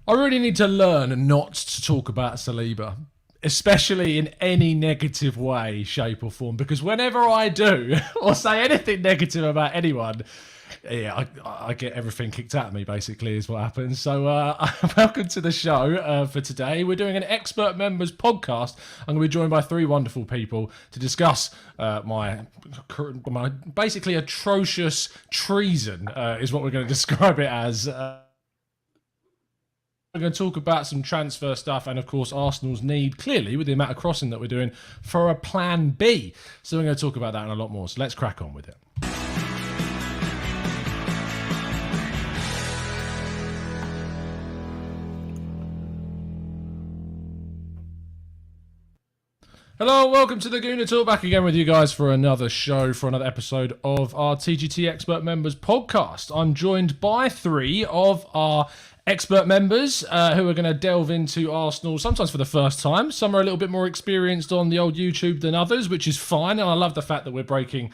I really need to learn not to talk about Saliba, especially in any negative way, shape or form, because whenever I do or say anything negative about anyone, I get everything kicked out of me, basically, is what happens. So welcome to the show for today. We're doing an expert members podcast. I'm going to be joined by three wonderful people to discuss my basically atrocious treason is what we're going to describe it as. We're going to talk about some transfer stuff and, of course, Arsenal's need, clearly, with the amount of crossing that we're doing, for a plan B. So we're going to talk about that and a lot more. So let's crack on with it. Hello, welcome to the Gooner Talk. Back again with you guys for another show, for another episode of our TGT Expert Members podcast. I'm joined by three of our expert members who are going to delve into Arsenal, sometimes for the first time. Some are a little bit more experienced on the old YouTube than others, which is fine. And I love the fact that we're breaking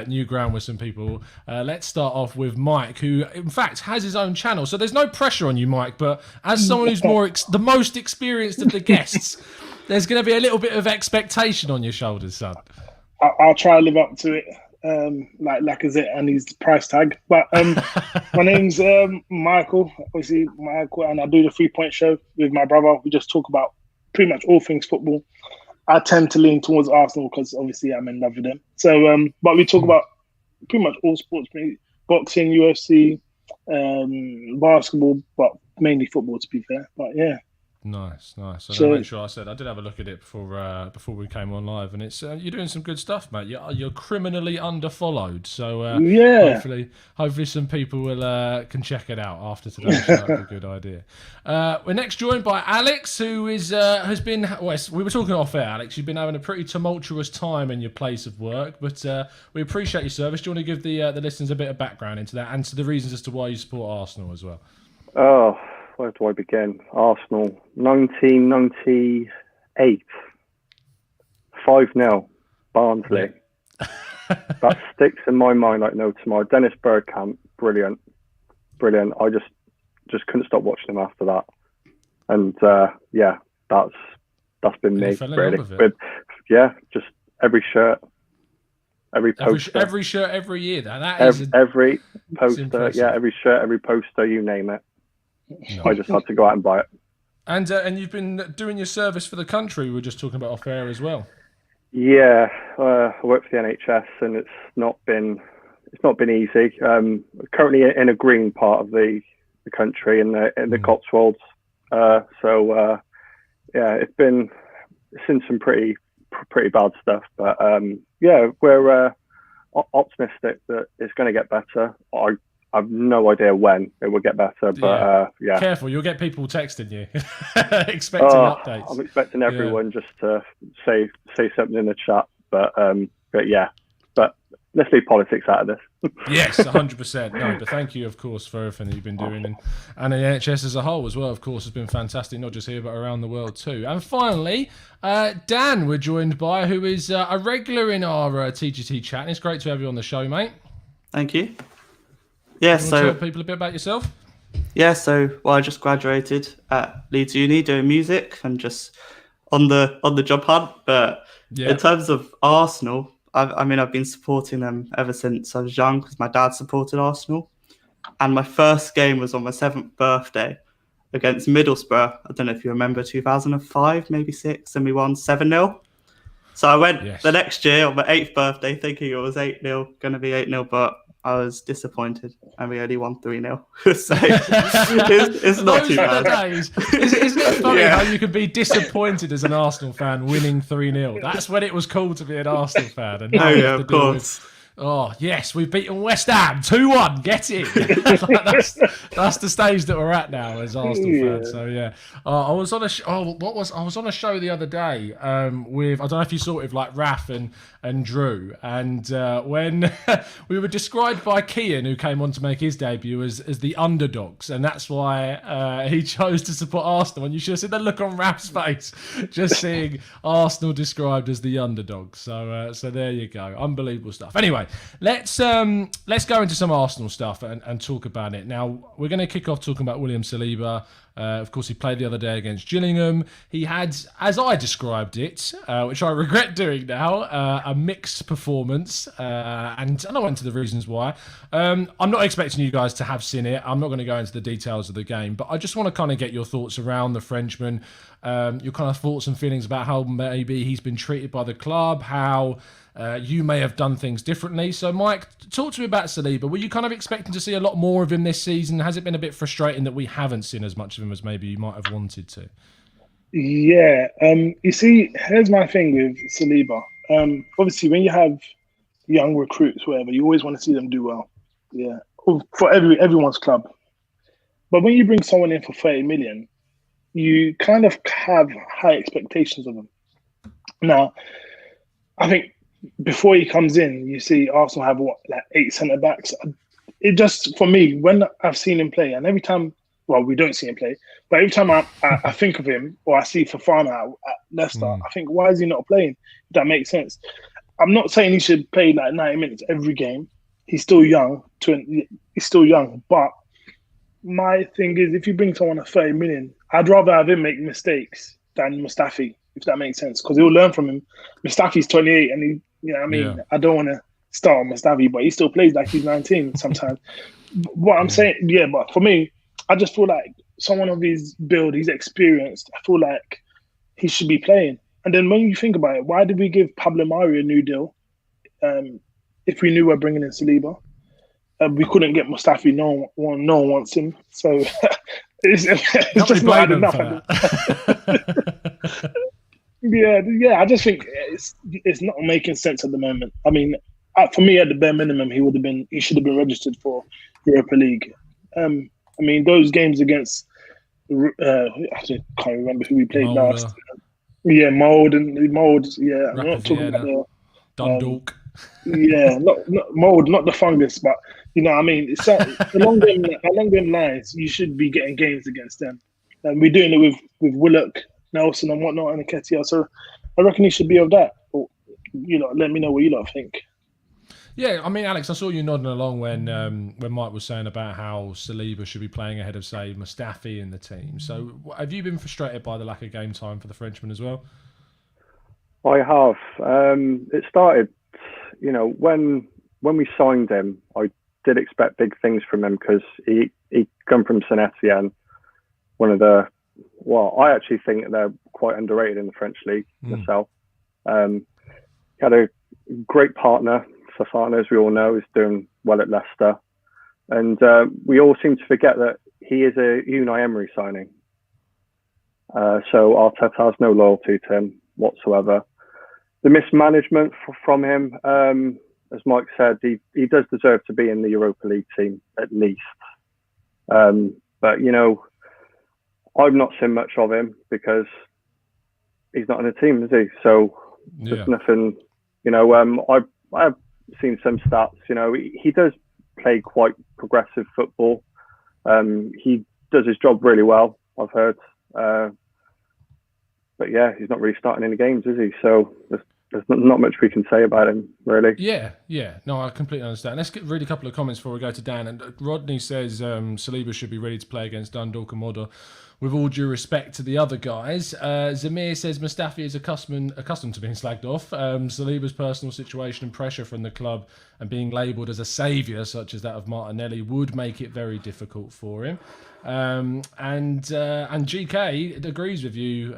new ground with some people. Let's start off with Mike, who, in fact, has his own channel. So there's no pressure on you, Mike, but as someone who's the most experienced of the guests, there's going to be a little bit of expectation on your shoulders, son. I'll try to live up to it, like Lacazette and his price tag. But my name's Michael, obviously Michael, and I do the 3 Point Show with my brother. We just talk about pretty much all things football. I tend to lean towards Arsenal because obviously I'm in love with them. So, but we talk about pretty much all sports, boxing, UFC, basketball, but mainly football, to be fair. But yeah. Nice. So make sure I did have a look at it before we came on live, and it's you're doing some good stuff, mate. You're criminally underfollowed, so hopefully some people will can check it out after today. So that'd be a good idea. We're next joined by Alex, who has been. Well, we were talking off air, Alex. You've been having a pretty tumultuous time in your place of work, but we appreciate your service. Do you want to give the listeners a bit of background into that and to the reasons as to why you support Arsenal as well? Oh. Where do I begin? Arsenal, 1998, 5-0, Barnsley. That sticks in my mind like no tomorrow. Dennis Bergkamp, brilliant. I just couldn't stop watching him after that. And that's been me really. Just every shirt, every poster, every shirt, every year. Every poster, every shirt, every poster, you name it. No. I just had to go out and buy it. And you've been doing your service for the country. We were just talking about off air as well. Yeah, I work for the NHS, and it's not been easy. Currently in a green part of the country in the Cotswolds. It's in some pretty bad stuff. But we're optimistic that it's going to get better. I've no idea when it will get better, but Careful, you'll get people texting you, expecting updates. I'm expecting everyone just to say something in the chat, but let's leave politics out of this. Yes, 100%. No, but thank you, of course, for everything that you've been doing, and the NHS as a whole as well, of course, has been fantastic, not just here, but around the world too. And finally, Dan, we're joined by, who is a regular in our TGT chat, and it's great to have you on the show, mate. Thank you. Yeah, tell people a bit about yourself? Yeah, I just graduated at Leeds Uni doing music and just on the job hunt. But in terms of Arsenal, I've been supporting them ever since I was young because my dad supported Arsenal. And my first game was on my 7th birthday against Middlesbrough. I don't know if you remember 2005, maybe 6, and we won 7-0. So I went the next year on my 8th birthday thinking it was 8-0, going to be 8-0, but I was disappointed, and we only won 3-0. So it's not too bad. Isn't it funny how you can be disappointed as an Arsenal fan winning 3-0? That's when it was cool to be an Arsenal fan. And now of course. Oh, yes, we've beaten West Ham 2-1. Get it. that's the stage that we're at now as Arsenal fans. So, I was on a show the other day with, I don't know if you saw it, with like Raf and Drew. And when we were described by Kian, who came on to make his debut, as the underdogs. And that's why he chose to support Arsenal. And you should have seen the look on Raf's face just seeing Arsenal described as the underdogs. So there you go. Unbelievable stuff. Anyway, let's go into some Arsenal stuff and talk about it. Now, we're going to kick off talking about William Saliba. Of course, he played the other day against Gillingham. He had, as I described it, which I regret doing now, a mixed performance. And I went into the reasons why. I'm not expecting you guys to have seen it. I'm not going to go into the details of the game, but I just want to kind of get your thoughts around the Frenchman, your kind of thoughts and feelings about how maybe he's been treated by the club, how you may have done things differently. So, Mike, talk to me about Saliba. Were you kind of expecting to see a lot more of him this season? Has it been a bit frustrating that we haven't seen as much of him as maybe you might have wanted to? Yeah. You see, here's my thing with Saliba. Obviously, when you have young recruits, whatever, you always want to see them do well. Yeah, for everyone's club. But when you bring someone in for 30 million, you kind of have high expectations of them. Now, I think before he comes in, you see Arsenal have like 8 centre backs. It just, for me, when I've seen him play, and every time, well, we don't see him play, but every time I think of him or I see Fofana at Leicester, I think, why is he not playing? If that makes sense. I'm not saying he should play like 90 minutes every game. He's still young. But my thing is, if you bring someone at 30 million, I'd rather have him make mistakes than Mustafi, if that makes sense, because he'll learn from him. Mustafi's 28, and he, you know what I mean? Yeah. I don't want to start on Mustafi, but he still plays like he's 19 sometimes. What I'm saying, yeah, but for me, I just feel like someone of his build, he's experienced. I feel like he should be playing. And then when you think about it, why did we give Pablo Mari a new deal if we knew we were bringing in Saliba? We couldn't get Mustafi. No one wants him. So it's just not enough. Yeah. I just think it's not making sense at the moment. I mean, for me, at the bare minimum, he should have been registered for Europa League. I mean, those games against I can't remember who we played last. Yeah, Mold. Yeah, I'm not talking about the Dundalk. Not Mold, not the fungus, but you know what I mean. It's along them lines. You should be getting games against them. And we're doing it with Willock, Nelson, and whatnot, and Nketiah. So I reckon he should be of that. But, let me know what you lot think. Yeah, I mean, Alex, I saw you nodding along when Mike was saying about how Saliba should be playing ahead of, say, Mustafi in the team. So have you been frustrated by the lack of game time for the Frenchman as well? I have. It started, when we signed him, I did expect big things from him because he come from Saint Etienne, I actually think they're quite underrated in the French league myself. He had a great partner. Fofana, as we all know, is doing well at Leicester. And we all seem to forget that he is a Unai Emery signing. So Arteta has no loyalty to him whatsoever. The mismanagement from him, as Mike said, he does deserve to be in the Europa League team, at least. But, I've not seen much of him because he's not in the team, is he? So there's nothing, I've seen some stats, he does play quite progressive football. He does his job really well, I've heard. But yeah, he's not really starting any games, is he? So there's not much we can say about him, really. Yeah. No, I completely understand. Let's read a couple of comments before we go to Dan. And Rodney says Saliba should be ready to play against Dundalk and Modder. With all due respect to the other guys, Zamir says Mustafi is accustomed to being slagged off. Saliba's personal situation and pressure from the club and being labelled as a saviour, such as that of Martinelli, would make it very difficult for him. And GK agrees with you,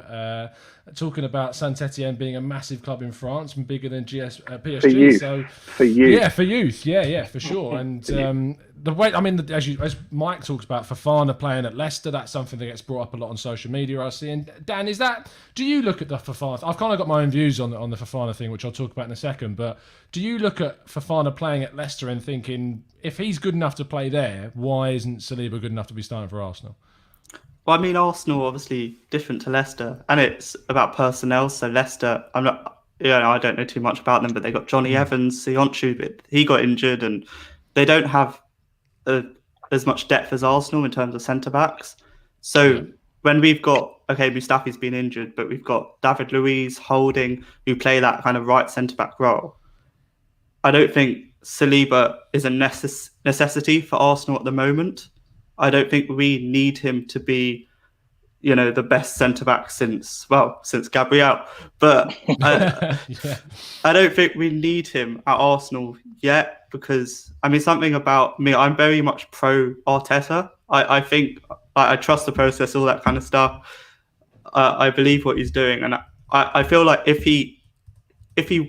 talking about Saint Etienne being a massive club in France and bigger than PSG. For youth. So for youth. Yeah, for youth. Yeah, for sure. And the way, I mean, as Mike talks about Fofana playing at Leicester, that's something that gets brought up a lot on social media, I see. And Dan, do you look at the Fofana? I've kind of got my own views on the Fofana thing, which I'll talk about in a second. But do you look at Fofana playing at Leicester and thinking, if he's good enough to play there, why isn't Saliba good enough to be starting for Arsenal? Well, I mean, Arsenal obviously different to Leicester, and it's about personnel. So Leicester, I don't know too much about them, but they got Johnny Evans, Sionchu, but he got injured, and they don't have as much depth as Arsenal in terms of centre backs. So when we've got Mustafi's been injured, but we've got David Luiz, Holding, who play that kind of right centre back role. I don't think Saliba is a necessity for Arsenal at the moment. I don't think we need him to be the best centre back since Gabriel. But I don't think we need him at Arsenal yet, because something about me, I'm very much pro Arteta. I think I trust the process, all that kind of stuff. I believe what he's doing, and I feel like if he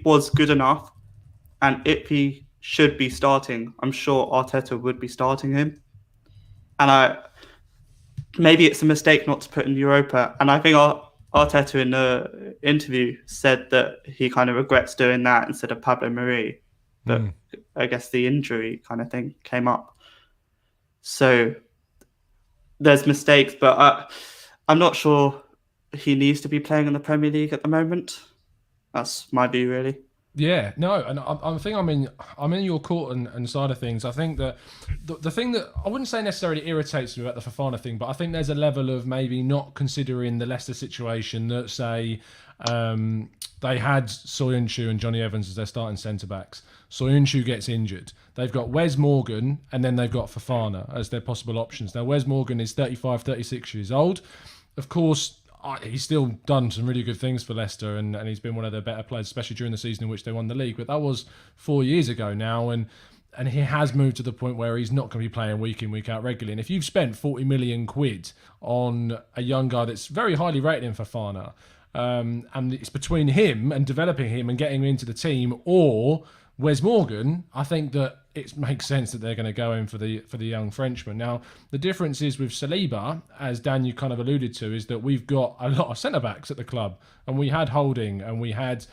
was good enough, and if he should be starting, I'm sure Arteta would be starting him. And maybe it's a mistake not to put in Europa. And I think Arteta in the interview said that he kind of regrets doing that instead of Pablo Mari. But I guess the injury kind of thing came up. So there's mistakes, but I'm not sure he needs to be playing in the Premier League at the moment. That's my view, really. Yeah, no, and I think I'm in your court and side of things. I think that the thing that I wouldn't say necessarily irritates me about the Fofana thing, but I think there's a level of maybe not considering the Leicester situation that, say, they had Soyuncu and Johnny Evans as their starting centre-backs. Soyuncu gets injured. They've got Wes Morgan and then they've got Fofana as their possible options. Now, Wes Morgan is 35, 36 years old. Of course, he's still done some really good things for Leicester, and he's been one of their better players, especially during the season in which they won the league. But that was 4 years ago now, and he has moved to the point where he's not going to be playing week in, week out regularly. And if you've spent 40 million quid on a young guy that's very highly rated in Fofana, and it's between him and developing him and getting him into the team, or Wes Morgan, I think that it makes sense that they're going to go in for the young Frenchman. Now, the difference is with Saliba, as Dan, you kind of alluded to, is that we've got a lot of centre-backs at the club. And we had Holding and we had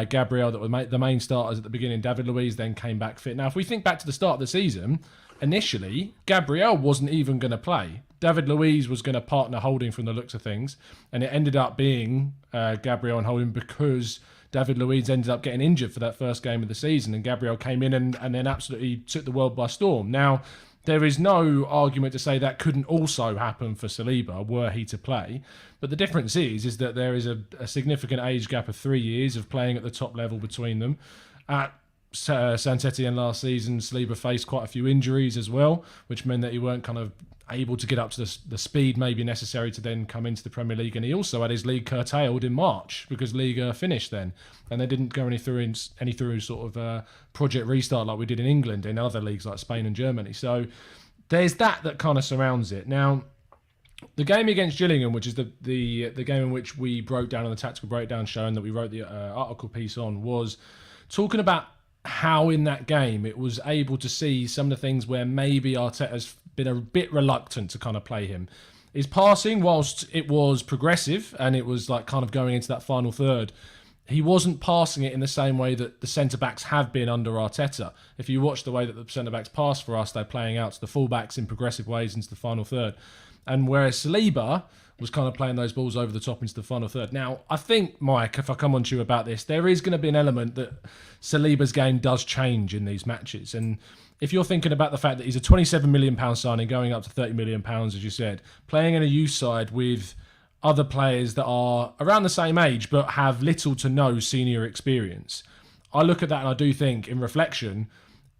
Gabriel that were the main starters at the beginning. David Luiz then came back fit. Now, if we think back to the start of the season, initially, Gabriel wasn't even going to play. David Luiz was going to partner Holding from the looks of things. And it ended up being Gabriel and Holding because David Luiz ended up getting injured for that first game of the season, and Gabriel came in and then absolutely took the world by storm. Now, there is no argument to say that couldn't also happen for Saliba were he to play, but the difference is that there is a significant age gap of 3 years of playing at the top level between them. At Saint-Etienne last season, Saliba faced quite a few injuries as well, which meant that he weren't kind of able to get up to the speed maybe necessary to then come into the Premier League. And he also had his league curtailed in March because Liga finished then, and they didn't go any through sort of project restart like we did in England in other leagues like Spain and Germany. So there's that kind of surrounds it. Now, the game against Gillingham, which is the game in which we broke down on the tactical breakdown show and that we wrote the article piece on, was talking about how in that game it was able to see some of the things where maybe Arteta's been a bit reluctant to kind of play him. His passing, whilst it was progressive and it was like kind of going into that final third, he wasn't passing it in the same way that the centre-backs have been under Arteta. If you watch the way that the centre-backs pass for us, they're playing out to the full-backs in progressive ways into the final third. And whereas Saliba was kind of playing those balls over the top into the final third. Now, I think, Mike, if I come on to you about this, there is going to be an element that Saliba's game does change in these matches. And if you're thinking about the fact that he's a £27 million signing going up to £30 million, as you said, playing in a youth side with other players that are around the same age but have little to no senior experience, I look at that and I do think, in reflection,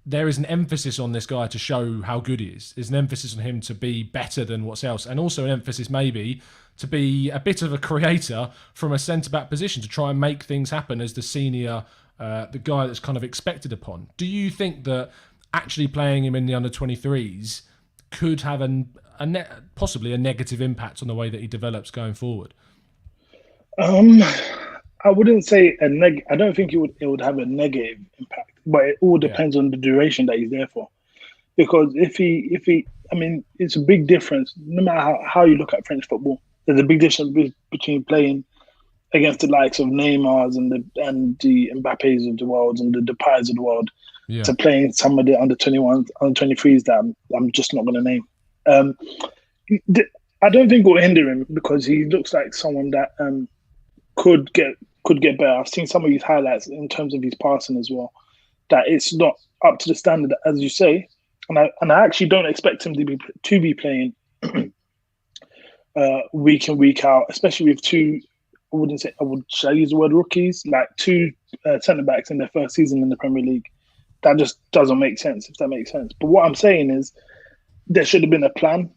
there is an emphasis on this guy to show how good he is. There's an emphasis on him to be better than what's else, and also an emphasis maybe to be a bit of a creator from a centre-back position to try and make things happen as the senior, the guy that's kind of expected upon. Do you think that actually playing him in the under-23s could have possibly a negative impact on the way that he develops going forward? I wouldn't say I don't think it would have a negative impact, but it all depends on the duration that he's there for. Because if he, it's a big difference. No matter how you look at French football, there's a big difference between playing against the likes of Neymar's and the Mbappes of the world and the Depays of the world, to playing some of the under-21s, under-23s that I'm just not going to name. I don't think it will hinder him because he looks like someone that could get better. I've seen some of his highlights in terms of his passing as well, that it's not up to the standard, as you say. And I actually don't expect him to be playing week in, week out, especially with two. Should I use the word rookies? Like two centre backs in their first season in the Premier League. That just doesn't make sense, if that makes sense. But what I'm saying is there should have been a plan.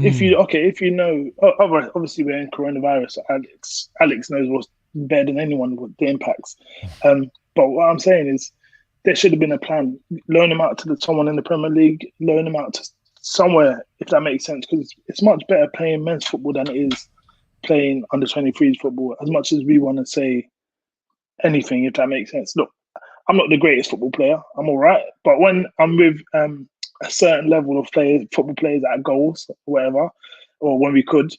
if you know, obviously we're in coronavirus. So Alex knows what's better than anyone with the impacts. But what I'm saying is, there should have been a plan. Loan him out to someone in the Premier League. Loan him out to somewhere, if that makes sense. Because it's much better playing men's football than it is playing under 23s football. As much as we want to say anything, if that makes sense. Look, I'm not the greatest football player. I'm all right, but when I'm with a certain level of football players at goals, or whatever, or when we could,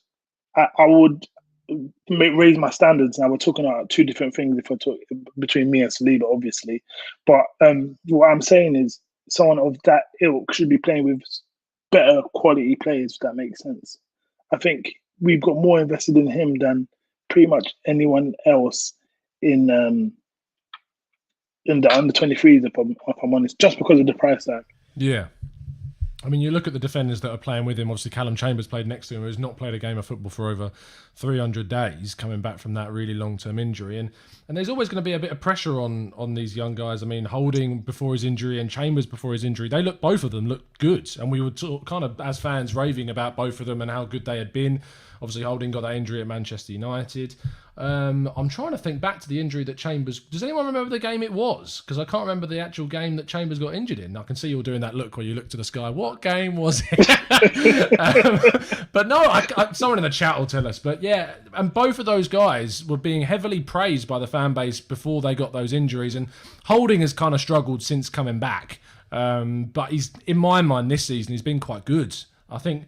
I would raise my standards. Now we're talking about two different things if I talk between me and Saliba, obviously. But what I'm saying is, someone of that ilk should be playing with better quality players, if that makes sense. I think we've got more invested in him than pretty much anyone else in the under 23s, if I'm honest, just because of the price tag. Yeah. I mean, you look at the defenders that are playing with him. Obviously, Callum Chambers played next to him, who's not played a game of football for over 300 days, coming back from that really long-term injury. And there's always going to be a bit of pressure on these young guys. I mean, Holding before his injury and Chambers before his injury, both of them looked good. And we were kind of, as fans, raving about both of them and how good they had been. Obviously, Holding got that injury at Manchester United. I'm trying to think back to the injury that Chambers... Does anyone remember the game it was? Because I can't remember the actual game that Chambers got injured in. I can see you're doing that look where you look to the sky. What game was it? But no, someone in the chat will tell us. But yeah, and both of those guys were being heavily praised by the fan base before they got those injuries. And Holding has kind of struggled since coming back. But he's, in my mind, this season, he's been quite good. I think...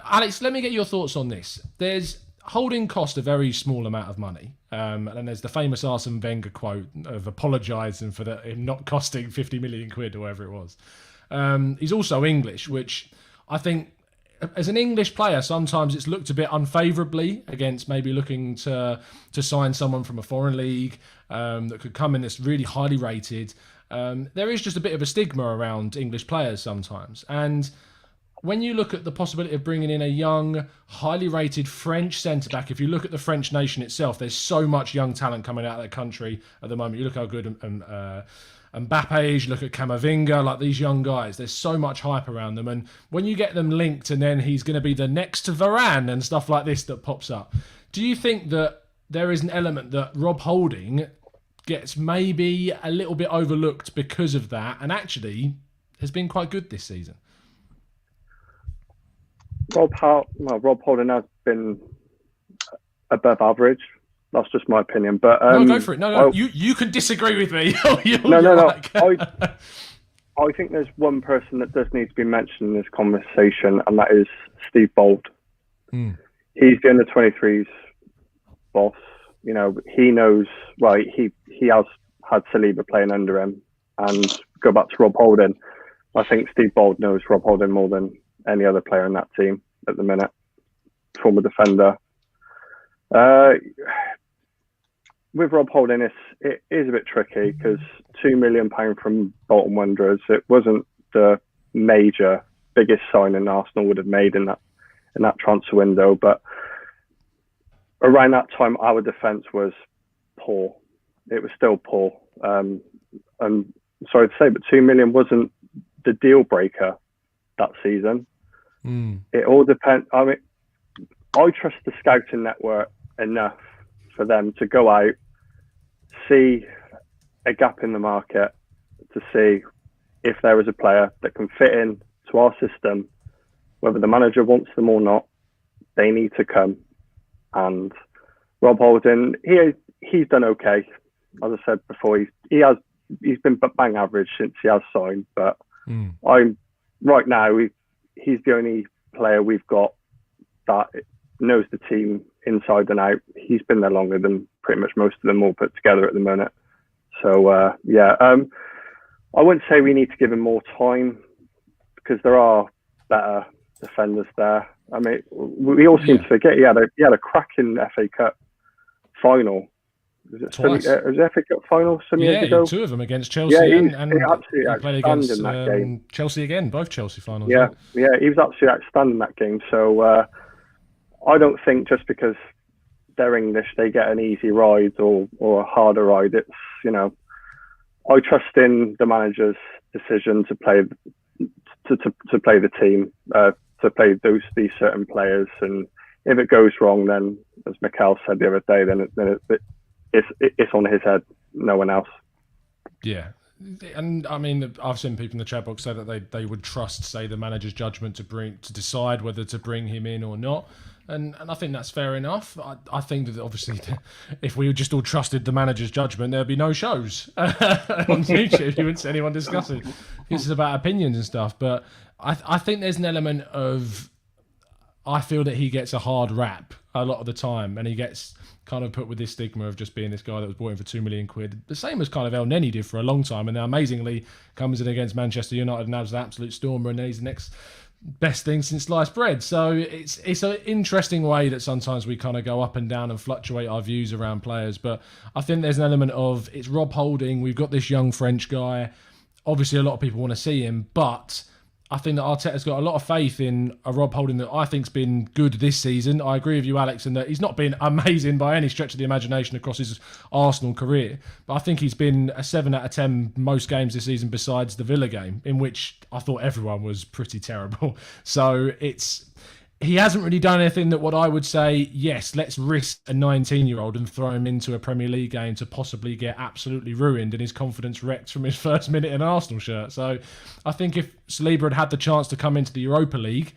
Alex, let me get your thoughts on this. Holding cost a very small amount of money. And there's the famous Arsene Wenger quote of apologising for him not costing 50 million quid or whatever it was. He's also English, which I think, as an English player, sometimes it's looked a bit unfavourably against maybe looking to sign someone from a foreign league that could come in that's really highly rated. There is just a bit of a stigma around English players sometimes. And when you look at the possibility of bringing in a young, highly rated French centre-back, if you look at the French nation itself, there's so much young talent coming out of that country at the moment. You look how good Mbappe, you look at Camavinga, like these young guys. There's so much hype around them. And when you get them linked and then he's going to be the next Varane and stuff like this that pops up, do you think that there is an element that Rob Holding gets maybe a little bit overlooked because of that and actually has been quite good this season? Rob Holding has been above average. That's just my opinion. But no, go for it. No, you can disagree with me. No. I think there's one person that does need to be mentioned in this conversation, and that is Steve Bold. He's the under 23s boss. You know, he knows. Right, he has had Saliba playing under him, and go back to Rob Holding. I think Steve Bold knows Rob Holding more than any other player in that team at the minute. Former defender. With Rob Holding, it is a bit tricky because £2 million from Bolton Wanderers, it wasn't the major, biggest signing Arsenal would have made in that transfer window. But around that time, our defence was poor. It was still poor. I'm sorry to say, but £2 million wasn't the deal breaker that season. It all depends. I mean, I trust the scouting network enough for them to go out, see a gap in the market, to see if there is a player that can fit in to our system, whether the manager wants them or not. They need to come. And Rob Holding, he's done okay. As I said before, he's been bang average since he has signed. But right now he's the only player we've got that knows the team inside and out. He's been there longer than pretty much most of them all put together at the minute. So, I wouldn't say we need to give him more time because there are better defenders there. I mean, we all seem to forget he had a cracking FA Cup final. Was it FA Cup final some years ago? Two of them against Chelsea and he played against Chelsea again, both Chelsea finals. Yeah, he was absolutely outstanding in that game. So I don't think just because they're English they get an easy ride or a harder ride. It's, you know, I trust in the manager's decision to play the team, to to play these certain players, and if it goes wrong, then as Mikel said the other day, then it's on his head, no one else. Yeah. And I mean, I've seen people in the chat box say that they would trust, say, the manager's judgment to decide whether to bring him in or not. And I think that's fair enough. I think that obviously, if we just all trusted the manager's judgment, there'd be no shows on YouTube. You wouldn't see anyone discussing. This is about opinions and stuff. But I think there's an element of, I feel that he gets a hard rap a lot of the time, and he gets kind of put with this stigma of just being this guy that was brought in for £2 million. The same as kind of El Neni did for a long time, and now amazingly comes in against Manchester United and has an absolute stormer, and he's the next best thing since sliced bread. So it's an interesting way that sometimes we kind of go up and down and fluctuate our views around players. But I think there's an element of, it's Rob Holding, we've got this young French guy. Obviously, a lot of people want to see him, but I think that Arteta's got a lot of faith in a Rob Holding that I think's been good this season. I agree with you, Alex, in that he's not been amazing by any stretch of the imagination across his Arsenal career, but I think he's been a 7 out of 10 most games this season besides the Villa game, in which I thought everyone was pretty terrible. So he hasn't really done anything that what I would say, yes, let's risk a 19-year-old and throw him into a Premier League game to possibly get absolutely ruined and his confidence wrecked from his first minute in an Arsenal shirt. So I think if Saliba had the chance to come into the Europa League,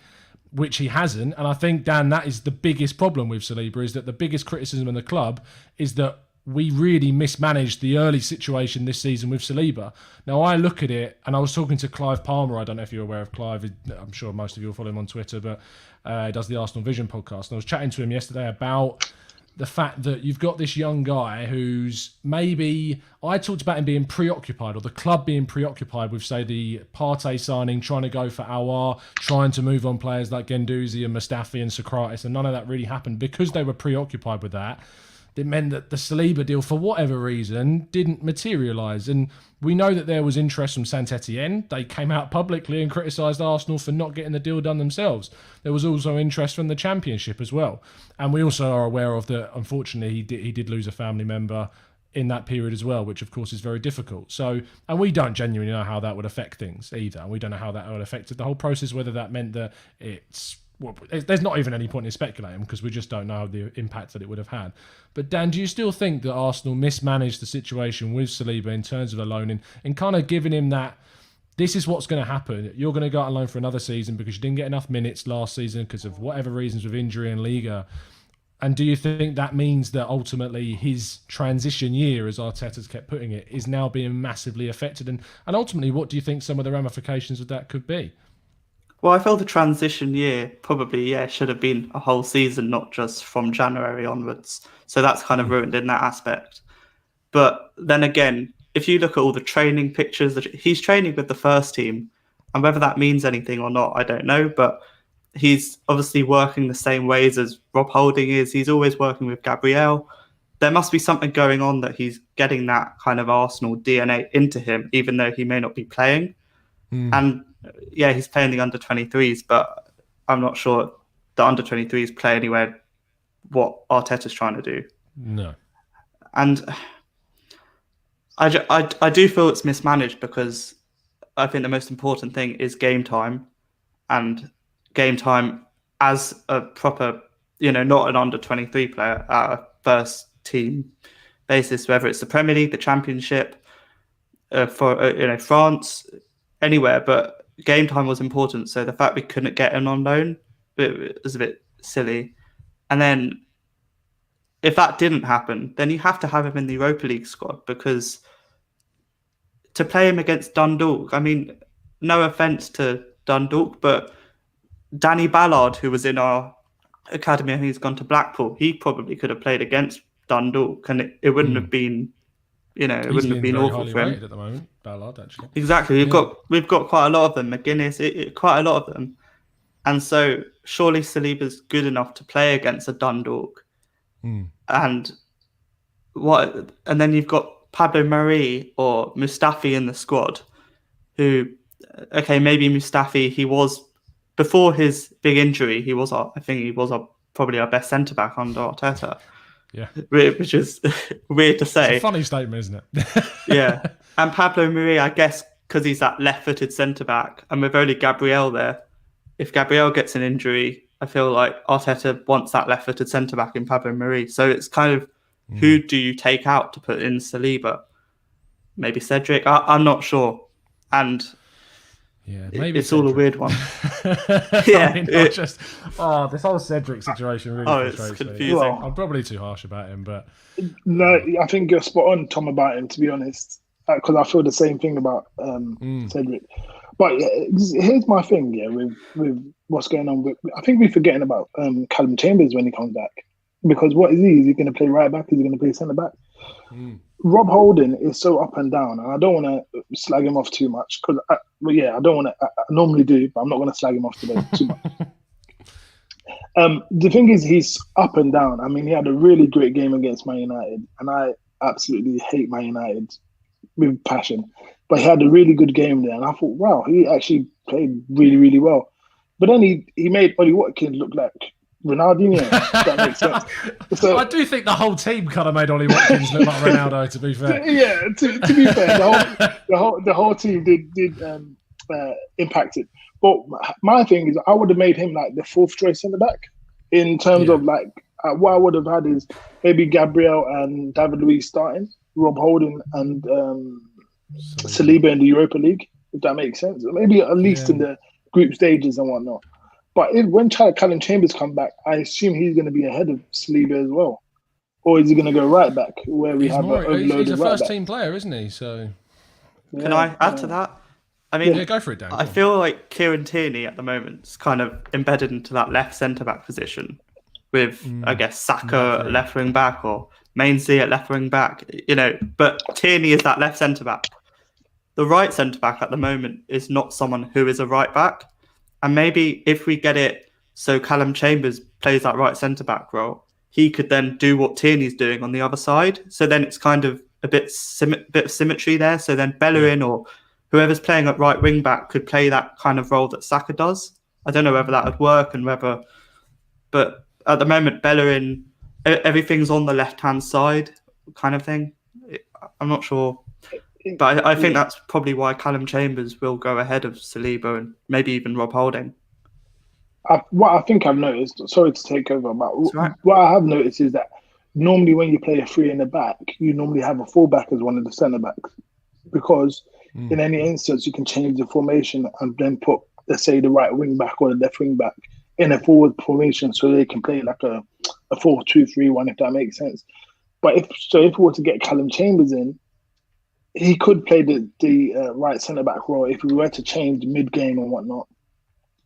which he hasn't, and I think, Dan, that is the biggest problem with Saliba, is that the biggest criticism in the club is that we really mismanaged the early situation this season with Saliba. Now, I look at it, and I was talking to Clive Palmer. I don't know if you're aware of Clive. I'm sure most of you will follow him on Twitter, but he does the Arsenal Vision podcast. And I was chatting to him yesterday about the fact that you've got this young guy who's maybe... I talked about him being preoccupied, or the club being preoccupied with, say, the Partey signing, trying to go for Aouar, trying to move on players like Guendouzi and Mustafi and Socrates, and none of that really happened because they were preoccupied with that. It meant that the Saliba deal, for whatever reason, didn't materialise. And we know that there was interest from Saint-Etienne. They came out publicly and criticised Arsenal for not getting the deal done themselves. There was also interest from the Championship as well. And we also are aware of that, unfortunately, he did lose a family member in that period as well, which of course is very difficult. So, and we don't genuinely know how that would affect things either. We don't know how that would affect the whole process, whether that meant that there's not even any point in speculating because we just don't know the impact that it would have had. But Dan, do you still think that Arsenal mismanaged the situation with Saliba in terms of the loaning and kind of giving him that, this is what's going to happen, you're going to go out on loan for another season because you didn't get enough minutes last season because of whatever reasons with injury and Liga? And do you think that means that ultimately his transition year, as Arteta's kept putting it, is now being massively affected? And ultimately, what do you think some of the ramifications of that could be? Well, I feel the transition year probably, should have been a whole season, not just from January onwards. So that's kind of ruined in that aspect. But then again, if you look at all the training pictures, he's training with the first team, and whether that means anything or not, I don't know. But he's obviously working the same ways as Rob Holding is. He's always working with Gabriel. There must be something going on that he's getting that kind of Arsenal DNA into him, even though he may not be playing. And yeah, he's playing the under-23s, but I'm not sure the under-23s play anywhere what Arteta's trying to do. No. And I do feel it's mismanaged because I think the most important thing is game time, and game time as a proper, not an under-23 player at a first team basis, whether it's the Premier League, the Championship, for France, anywhere, but game time was important. So the fact we couldn't get him on loan, it was a bit silly. And then if that didn't happen, then you have to have him in the Europa League squad, because to play him against Dundalk, I mean, no offence to Dundalk, but Danny Ballard, who was in our academy and he's gone to Blackpool, he probably could have played against Dundalk, and it wouldn't have been, it wouldn't have been awful for him at the moment, Ballard, actually. Exactly, we've got quite a lot of them, McGuinness, quite a lot of them, and so surely Saliba's good enough to play against a Dundalk, and then you've got Pablo Mari or Mustafi in the squad, who, okay, maybe Mustafi, he was, before his big injury, probably our best centre back under Arteta. Yeah, which is weird to say. It's a funny statement, isn't it? Yeah, and Pablo Mari, I guess, because he's that left-footed centre back, and with only Gabriel there, if Gabriel gets an injury, I feel like Arteta wants that left-footed centre-back in Pablo Mari. So it's kind of, who do you take out to put in Saliba? Maybe Cedric? I'm not sure. And maybe it's all a weird one. Yeah, I mean, this whole Cedric situation really frustrates it's confusing. me. Well, I'm probably too harsh about him, but no, I think you're spot on, Tom, about him. To be honest, because I feel the same thing about Cedric. But here's my thing, with what's going on. I think we're forgetting about Callum Chambers when he comes back. Because what is he? Is he going to play right back? Is he going to play centre back? Rob Holding is so up and down, and I don't want to slag him off too much. I don't want to. I normally do, but I'm not going to slag him off today too much. The thing is, he's up and down. I mean, he had a really great game against Man United, and I absolutely hate Man United with passion. But he had a really good game there, and I thought, wow, he actually played really, really well. But then he made Ollie Watkins look like Ronaldinho, if that makes sense. So, I do think the whole team kind of made Ollie Watkins look like Ronaldo, to be fair. Yeah, to be fair, the whole team did impact it. But my thing is, I would have made him like the fourth choice centre back in terms of like what I would have had is maybe Gabriel and David Luiz starting, Rob Holding and Saliba in the Europa League, if that makes sense. Maybe at least in the group stages and whatnot. But when Callum Chambers come back, I assume he's going to be ahead of Saliba as well. Or is he going to go right back where we have he's a first-team player, isn't he? So can I add to that? I mean, go for it, Dan. I feel like Kieran Tierney at the moment is kind of embedded into that left centre-back position with, I guess, Saka at left wing-back or Mainsley at left wing-back, but Tierney is that left centre-back. The right centre-back at the moment is not someone who is a right-back. And maybe if we get it so Callum Chambers plays that right centre-back role, he could then do what Tierney's doing on the other side. So then it's kind of a bit of symmetry there. So then Bellerin or whoever's playing at right wing-back could play that kind of role that Saka does. I don't know whether that would work but at the moment, Bellerin, everything's on the left-hand side kind of thing. I'm not sure. But I think that's probably why Callum Chambers will go ahead of Saliba and maybe even Rob Holding. What I think I've noticed, sorry to take over, but what I have noticed is that normally when you play a three in the back, you normally have a fullback as one of the centre backs. Because in any instance, you can change the formation and then put, let's say, the right wing back or the left wing back in a forward formation so they can play like a 4-2-3-1, if that makes sense. But if we were to get Callum Chambers in, he could play the right centre-back role if we were to change mid-game and whatnot.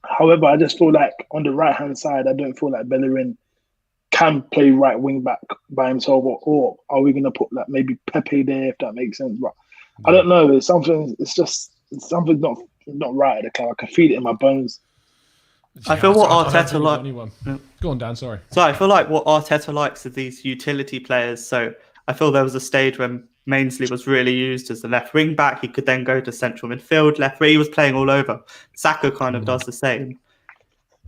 However, I just feel like on the right-hand side, I don't feel like Bellerin can play right wing-back by himself, or are we going to put like maybe Pepe there, if that makes sense? But I don't know. Something's not right at the club. I can feel it in my bones. I feel what Arteta likes. Go on, Dan, sorry. So I feel like what Arteta likes are these utility players. So I feel there was a stage when Mainsley was really used as the left wing back. He could then go to central midfield, left where he was playing all over. Saka kind of does the same.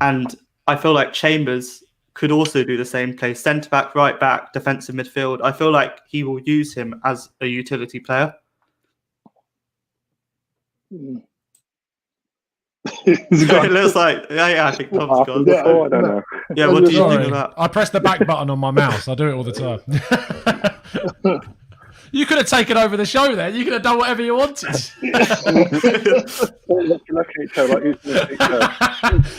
And I feel like Chambers could also do the same, play centre back, right back, defensive midfield. I feel like he will use him as a utility player. It looks like, I think Tom's gone. I don't know. Yeah, what do you think of that? I press the back button on my mouse. I do it all the time. You could have taken over the show then. You could have done whatever you wanted.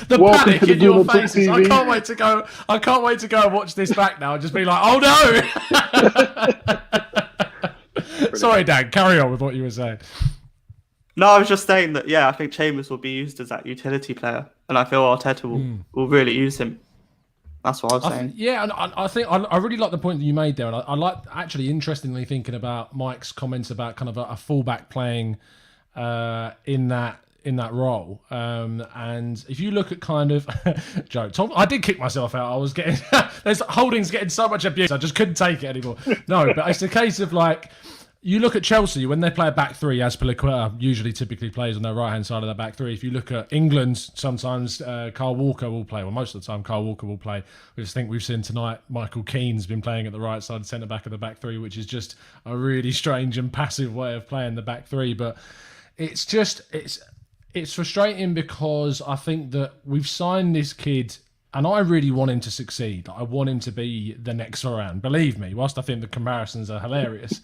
The panic in your faces. I can't wait to go. I can't wait to go and watch this back now and just be like, oh no. Sorry, Dan. Carry on with what you were saying. No, I was just saying that, I think Chambers will be used as that utility player. And I feel Arteta will really use him. That's what I was saying. And I think I really like the point that you made there. And I like, actually, interestingly, thinking about Mike's comments about kind of a fullback playing in that role. And if you look at kind of Joe, Tom, I did kick myself out. I was getting Holding's getting so much abuse. I just couldn't take it anymore. No, but it's a case of like, you look at Chelsea, when they play a back three, as Piliqueta typically plays on their right-hand side of the back three. If you look at England, sometimes Kyle Walker will play, well, most of the time Kyle Walker will play. I just think we've seen tonight Michael Keane's been playing at the right side, centre-back of the back three, which is just a really strange and passive way of playing the back three. But it's it's frustrating because I think that we've signed this kid and I really want him to succeed. I want him to be the next Varane. Believe me, whilst I think the comparisons are hilarious,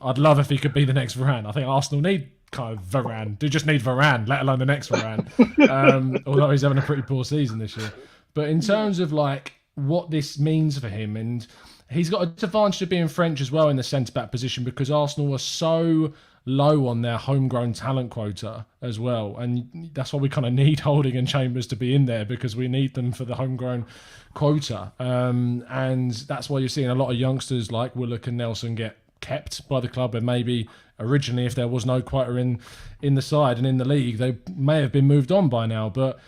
I'd love if he could be the next Varane. I think Arsenal need kind of Varane. Do just need Varane, let alone the next Varane. Although he's having a pretty poor season this year. But in terms of like what this means for him, and he's got a disadvantage of being French as well in the centre-back position because Arsenal are so low on their homegrown talent quota as well. And that's why we kind of need Holding and Chambers to be in there because we need them for the homegrown quota. And that's why you're seeing a lot of youngsters like Willock and Nelson get kept by the club, and maybe originally if there was no quota in the side and in the league, they may have been moved on by now. But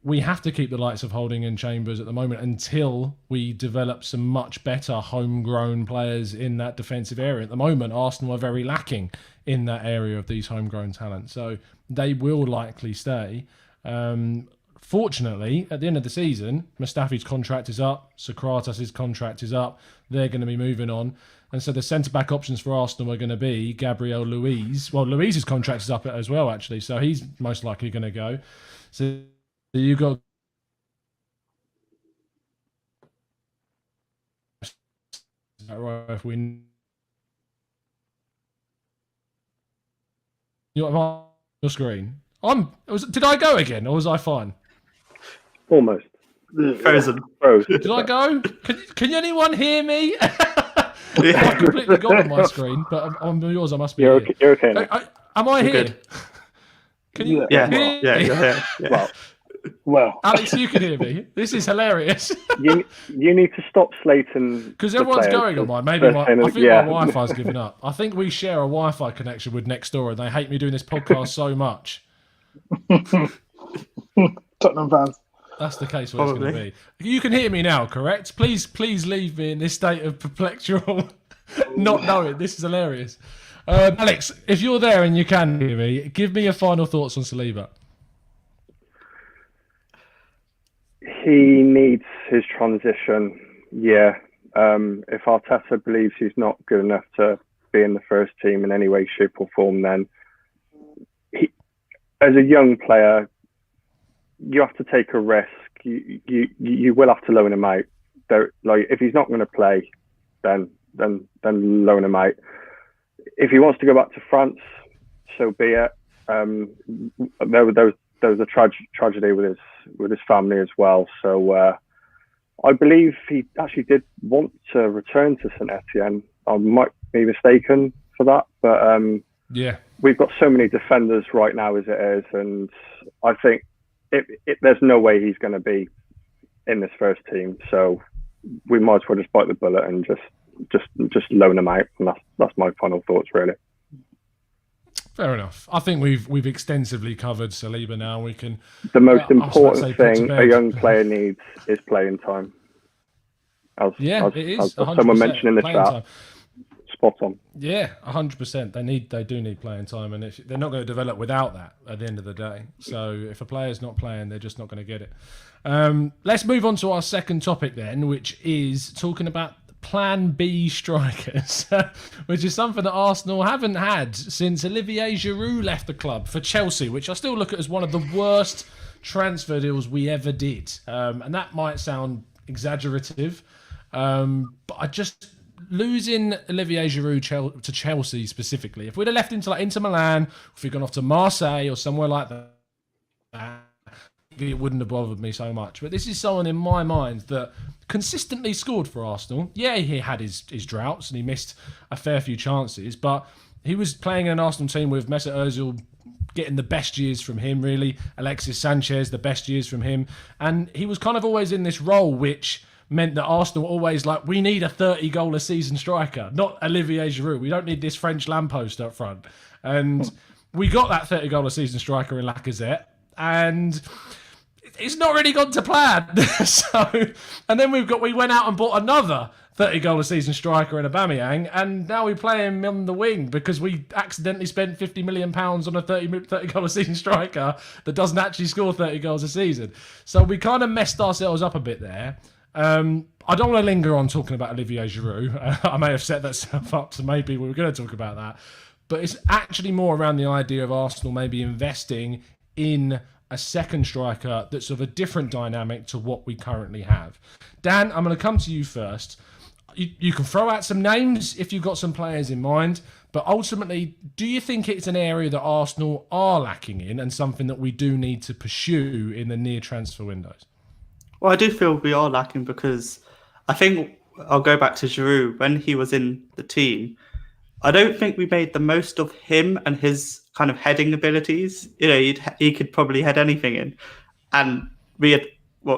we have to keep the likes of Holding and Chambers at the moment until we develop some much better homegrown players in that defensive area. At the moment, Arsenal are very lacking in that area of these homegrown talents. So they will likely stay. Fortunately, at the end of the season, Mustafi's contract is up, Socrates' contract is up, they're going to be moving on. And so the centre-back options for Arsenal are going to be Gabriel Luiz. Well, Luiz's contract is up as well, actually, so he's most likely going to go. So you got right if we you on your screen. Did I go again or was I fine? Almost. Frozen. Did I go? Can anyone hear me? I've completely gone on my screen, but on yours I must be You're here. okay, you're okay now. Am I You're here? good. Can you Yeah, hear yeah, me? yeah. Well, Alex, you can hear me. This is hilarious. You need to stop slating Because the everyone's players, going on mine. Maybe first I thing think that- yeah. my Wi-Fi's given up. I think we share a Wi-Fi connection with next door, and they hate me doing this podcast so much. Tottenham fans. That's the case what it's going to be. You can hear me now, correct? Please leave me in this state of perplexual, not knowing. This is hilarious. Alex, if you're there and you can hear me, give me your final thoughts on Saliba. He needs his transition. Yeah. If Arteta believes he's not good enough to be in the first team in any way, shape, or form, then as a young player, you have to take a risk. You will have to loan him out. Like if he's not going to play, then loan him out. If he wants to go back to France, so be it. There was a tragedy with his family as well. So I believe he actually did want to return to Saint Etienne. I might be mistaken for that, but yeah, we've got so many defenders right now as it is, and I think there's no way he's going to be in this first team. So we might as well just bite the bullet and just loan him out. And that's my final thoughts, really. Fair enough. I think we've extensively covered Saliba now. We can. The most important put to thing bed. a young player needs is playing time. As it is. as someone 100% mentioned in the playing chat, time. spot on. Yeah, 100%. They do need playing time, and they're not going to develop without that at the end of the day. So if a player's not playing, they're just not going to get it. Let's move on to our second topic then, which is talking about Plan B strikers, which is something that Arsenal haven't had since Olivier Giroud left the club for Chelsea, which I still look at as one of the worst transfer deals we ever did. And that might sound exaggerative, but I just losing Olivier Giroud to Chelsea specifically. If we'd have left him to like Inter Milan, if we'd gone off to Marseille or somewhere like that, it wouldn't have bothered me so much. But this is someone in my mind that consistently scored for Arsenal. Yeah, he had his droughts and he missed a fair few chances, but he was playing in an Arsenal team with Mesut Ozil getting the best years from him, really. Alexis Sanchez, the best years from him. And he was kind of always in this role which meant that Arsenal always like, we need a 30-goal-a-season striker, not Olivier Giroud. We don't need this French lamppost up front. And we got that 30-goal-a-season striker in Lacazette, and it's not really gone to plan. And then we went out and bought another 30-goal-a-season striker in Aubameyang, and now we play him on the wing because we accidentally spent £50 million on a 30-goal-a-season striker that doesn't actually score 30 goals a season. So we kind of messed ourselves up a bit there. I don't want to linger on talking about Olivier Giroud. I may have set that stuff up, so maybe we were going to talk about that. But it's actually more around the idea of Arsenal maybe investing in a second striker that's of a different dynamic to what we currently have. Dan, I'm going to come to you first. You can throw out some names if you've got some players in mind, but ultimately, do you think it's an area that Arsenal are lacking in and something that we do need to pursue in the near transfer windows? Well, I do feel we are lacking because I think I'll go back to Giroud. When he was in the team, I don't think we made the most of him and his kind of heading abilities. You know, he could probably head anything in. And we had,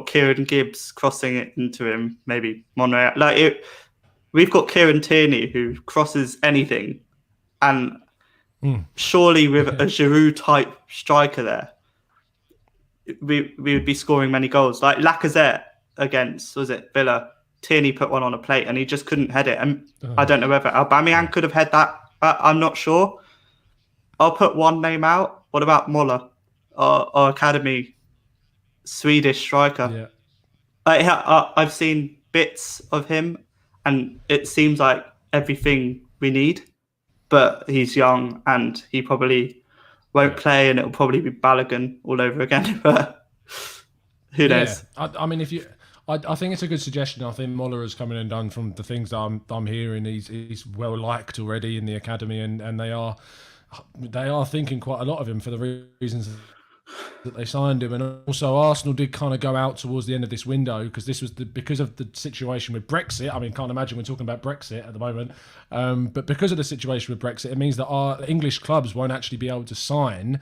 Kieran Gibbs crossing it into him, maybe Monreal. We've got Kieran Tierney who crosses anything. And surely with a Giroud-type striker there, we would be scoring many goals. Like Lacazette against, was it Villa? Tierney put one on a plate and he just couldn't head it. And I don't know whether Aubameyang could have had that. I'm not sure. I'll put one name out. What about Muller, our academy Swedish striker? Yeah. I've seen bits of him and it seems like everything we need, but he's young and he probably won't play and it'll probably be Balogun all over again. But who knows? I mean, I think it's a good suggestion. I think Muller has come in and done from the things that I'm hearing. He's well liked already in the academy, and they are thinking quite a lot of him for the reasons that they signed him. And also Arsenal did kind of go out towards the end of this window because this was because of the situation with Brexit. I mean, can't imagine we're talking about Brexit at the moment, but because of the situation with Brexit, it means that our English clubs won't actually be able to sign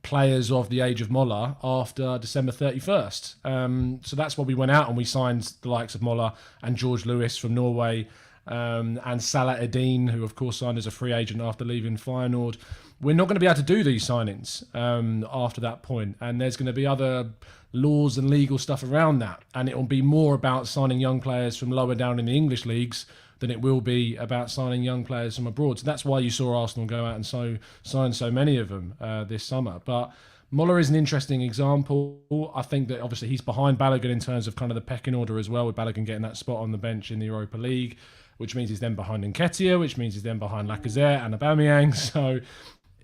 players of the age of Muller after December 31st. So that's why we went out and we signed the likes of Muller and George Lewis from Norway, and Salah Eddin, who of course signed as a free agent after leaving Feyenoord. We're not going to be able to do these signings after that point, and there's going to be other laws and legal stuff around that, and it will be more about signing young players from lower down in the English leagues than it will be about signing young players from abroad. So that's why you saw Arsenal go out and sign so many of them this summer. But Muller is an interesting example. I think that obviously he's behind Balogun in terms of kind of the pecking order as well, with Balogun getting that spot on the bench in the Europa League, which means he's then behind Nketiah, which means he's then behind Lacazette and Aubameyang. So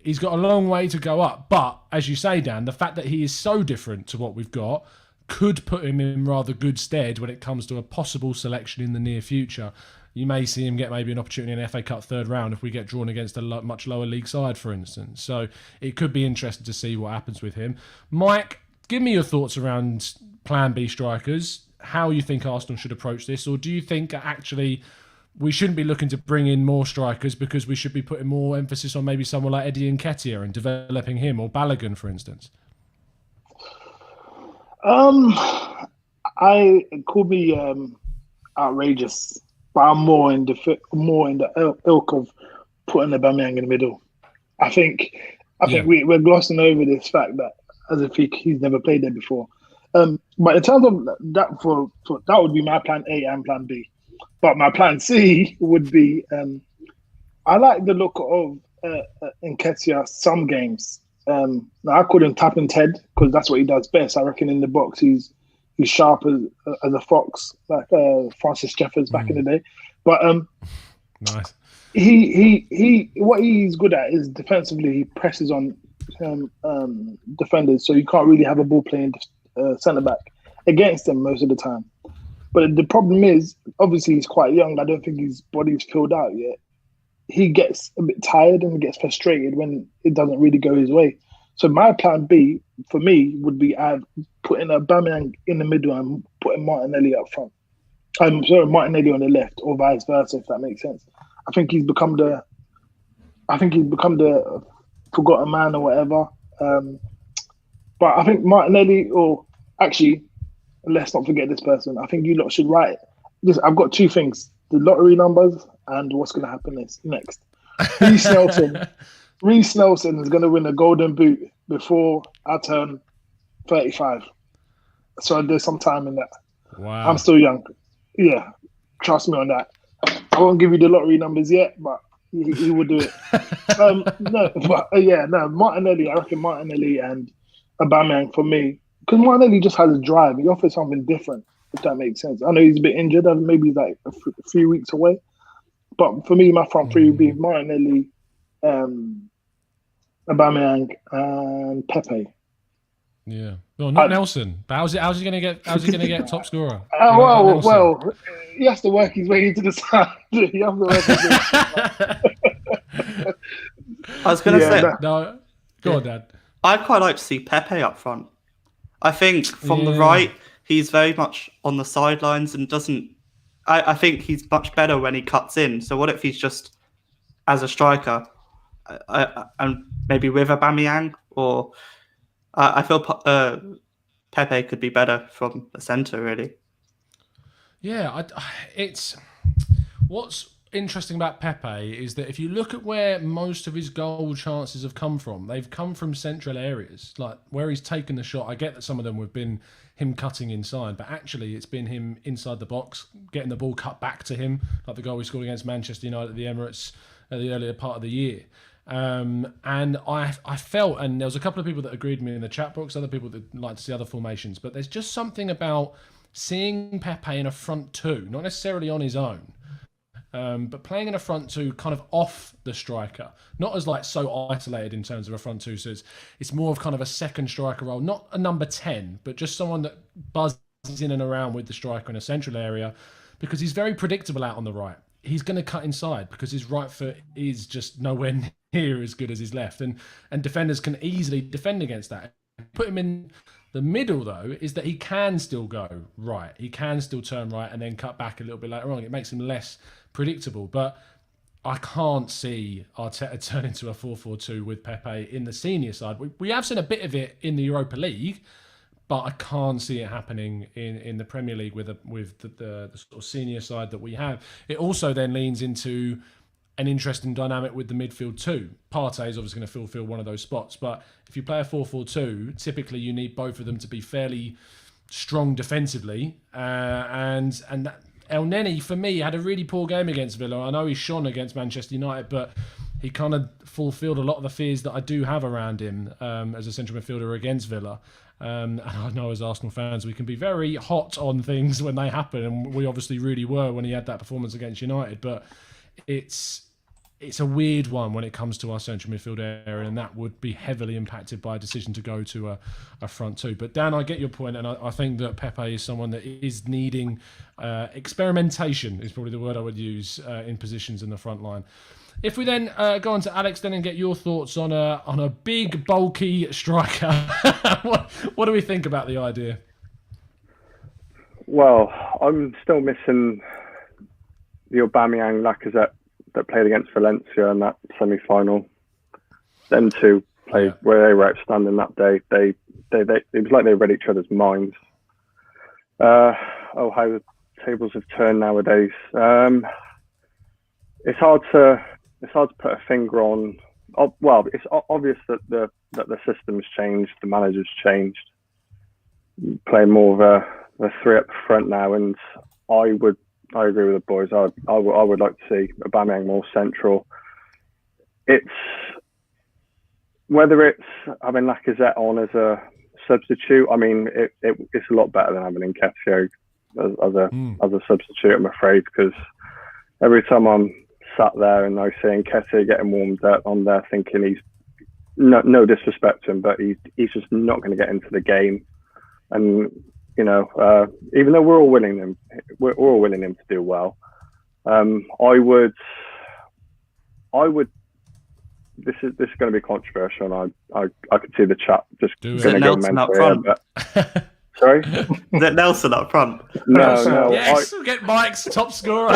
he's got a long way to go up. But as you say, Dan, the fact that he is so different to what we've got could put him in rather good stead when it comes to a possible selection in the near future. You may see him get maybe an opportunity in an FA Cup third round if we get drawn against a much lower league side, for instance. So it could be interesting to see what happens with him. Mike, give me your thoughts around Plan B strikers, how you think Arsenal should approach this, or do you think actually we shouldn't be looking to bring in more strikers because we should be putting more emphasis on maybe someone like Eddie Nketiah and developing him, or Balogun, for instance? I could be outrageous, but I'm more in the ilk of putting Aubameyang in the middle. I think we're glossing over this fact that as if he's never played there before. But in terms of that, for that would be my plan A and plan B. But my plan C would be I like the look of Nketiah some games. Now I couldn't tap his head because that's what he does best. I reckon in the box he's sharp as a fox, like Francis Jeffers back in the day. But nice. He what he's good at is defensively. He presses on defenders, so you can't really have a ball playing centre back against them most of the time. But the problem is, obviously, he's quite young. I don't think his body's filled out yet. He gets a bit tired and gets frustrated when it doesn't really go his way. So my plan B for me would be putting Aubameyang in the middle and putting Martinelli up front. I'm sorry, Martinelli on the left, or vice versa, if that makes sense. I think he's become the forgotten man or whatever. But I think Martinelli, or actually, let's not forget this person. I think you lot should write this. I've got two things: the lottery numbers and what's going to happen next. Reece Nelson is going to win a golden boot before I turn 35. So there's some time in that. Wow. I'm still young. Yeah, trust me on that. I won't give you the lottery numbers yet, but he will do it. Martinelli. I reckon Martinelli and Aubameyang for me, because Martinelli just has a drive. He offers something different, if that makes sense. I know he's a bit injured, and maybe he's like a few weeks away. But for me, my front three would be Martinelli, Aubameyang, and Pepe. Yeah. Well, not Nelson. But how's he going to get? How's he going to get top scorer? Well, he has to work his way into the side. He has to work his way. I was going to say. No, go on, Dad. I'd quite like to see Pepe up front. I think from the right, he's very much on the sidelines and doesn't. I think he's much better when he cuts in. So what if he's just as a striker, and maybe with Aubameyang? Or I feel Pepe could be better from the centre, really. Yeah, it's what's interesting about Pepe is that if you look at where most of his goal chances have come from, they've come from central areas, like where he's taken the shot. I get that some of them have been him cutting inside, but actually it's been him inside the box, getting the ball cut back to him, like the goal we scored against Manchester United at the Emirates at the earlier part of the year. And I felt, and there was a couple of people that agreed with me in the chat box, other people that like to see other formations, but there's just something about seeing Pepe in a front two, not necessarily on his own, but playing in a front two kind of off the striker, not as like so isolated in terms of a front two. So it's more of kind of a second striker role, not a number 10, but just someone that buzzes in and around with the striker in a central area, because he's very predictable out on the right. He's going to cut inside because his right foot is just nowhere near as good as his left, and defenders can easily defend against that. Put him in the middle, though, is that he can still go right. He can still turn right and then cut back a little bit later on. It makes him less predictable. But I can't see Arteta turn into a 4-4-2 with Pepe in the senior side. We have seen a bit of it in the Europa League, but I can't see it happening in the Premier League with the sort of senior side that we have. It also then leans into an interesting dynamic with the midfield too. Partey is obviously going to fulfill one of those spots, but if you play a 4-4-2, typically you need both of them to be fairly strong defensively. And that El Neni, for me, had a really poor game against Villa. I know he shone against Manchester United, but he kind of fulfilled a lot of the fears that I do have around him as a central midfielder against Villa. And I know as Arsenal fans, we can be very hot on things when they happen, and we obviously really were when he had that performance against United. But it's a weird one when it comes to our central midfield area, and that would be heavily impacted by a decision to go to a front two. But Dan, I get your point, and I think that Pepe is someone that is needing experimentation, is probably the word I would use, in positions in the front line. If we then go on to Alex then and get your thoughts on a big, bulky striker, what do we think about the idea? Well, I'm still missing the Aubameyang Lacazette that played against Valencia in that semi-final. Them two played where they were outstanding that day. They it was like they read each other's minds. How the tables have turned nowadays. It's hard to put a finger on. Well, it's obvious that the system's changed, the manager's changed. Playing more of a three up front now, and I agree with the boys. I would like to see Aubameyang more central. It's whether it's having Lacazette on as a substitute. I mean, it's a lot better than having Nketiah as a substitute, I'm afraid, because every time I'm sat there and I see Nketiah getting warmed up, I'm there thinking he's no disrespect to him, but he's just not going to get into the game. And you know, even though we're all willing him to do well, I would. This is going to be controversial, and I could see the chat just going to go mental here. But, sorry, is it Nelson up front? No. Yes, get Mike's top scorer.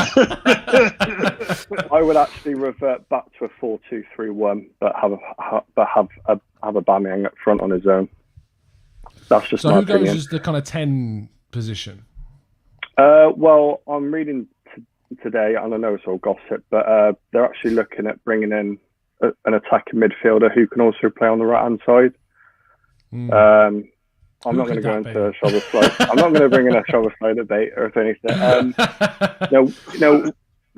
I would actually revert back to a 4-2-3-1, but have Aubameyang up front on his own. That's just my opinion. So who goes as the kind of 10 position? Well, I'm reading today, and I know it's all gossip, but they're actually looking at bringing in an attacking midfielder who can also play on the right-hand side. I'm not going to go into a shovel slow. I'm not going to bring in a shovel slow debate or anything.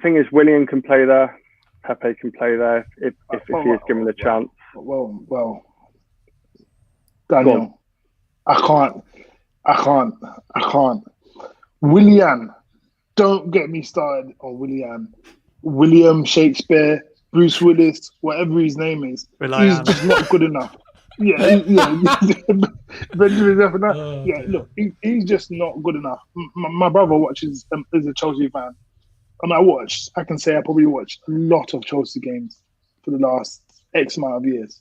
Thing is, Willian can play there. Pepe can play there if he is given the chance. Well, Daniel, I can't. Willian, don't get me started on Willian. William Shakespeare, Bruce Willis, whatever his name is, he's just not good enough. Benjamin Zephaniah. Yeah, look, he's just not good enough. My brother watches is a Chelsea fan, and I can say I probably watched a lot of Chelsea games for the last X amount of years.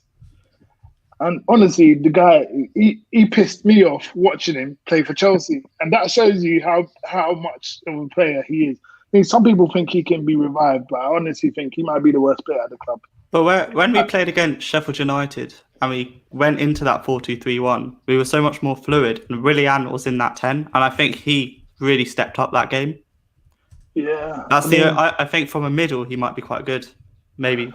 And honestly, the guy, he pissed me off watching him play for Chelsea. And that shows you how much of a player he is. I mean, some people think he can be revived, but I honestly think he might be the worst player at the club. But when we played against Sheffield United and we went into that 4-2-3-1, we were so much more fluid. And Willian was in that 10. And I think he really stepped up that game. Yeah. I think from a middle, he might be quite good. Maybe.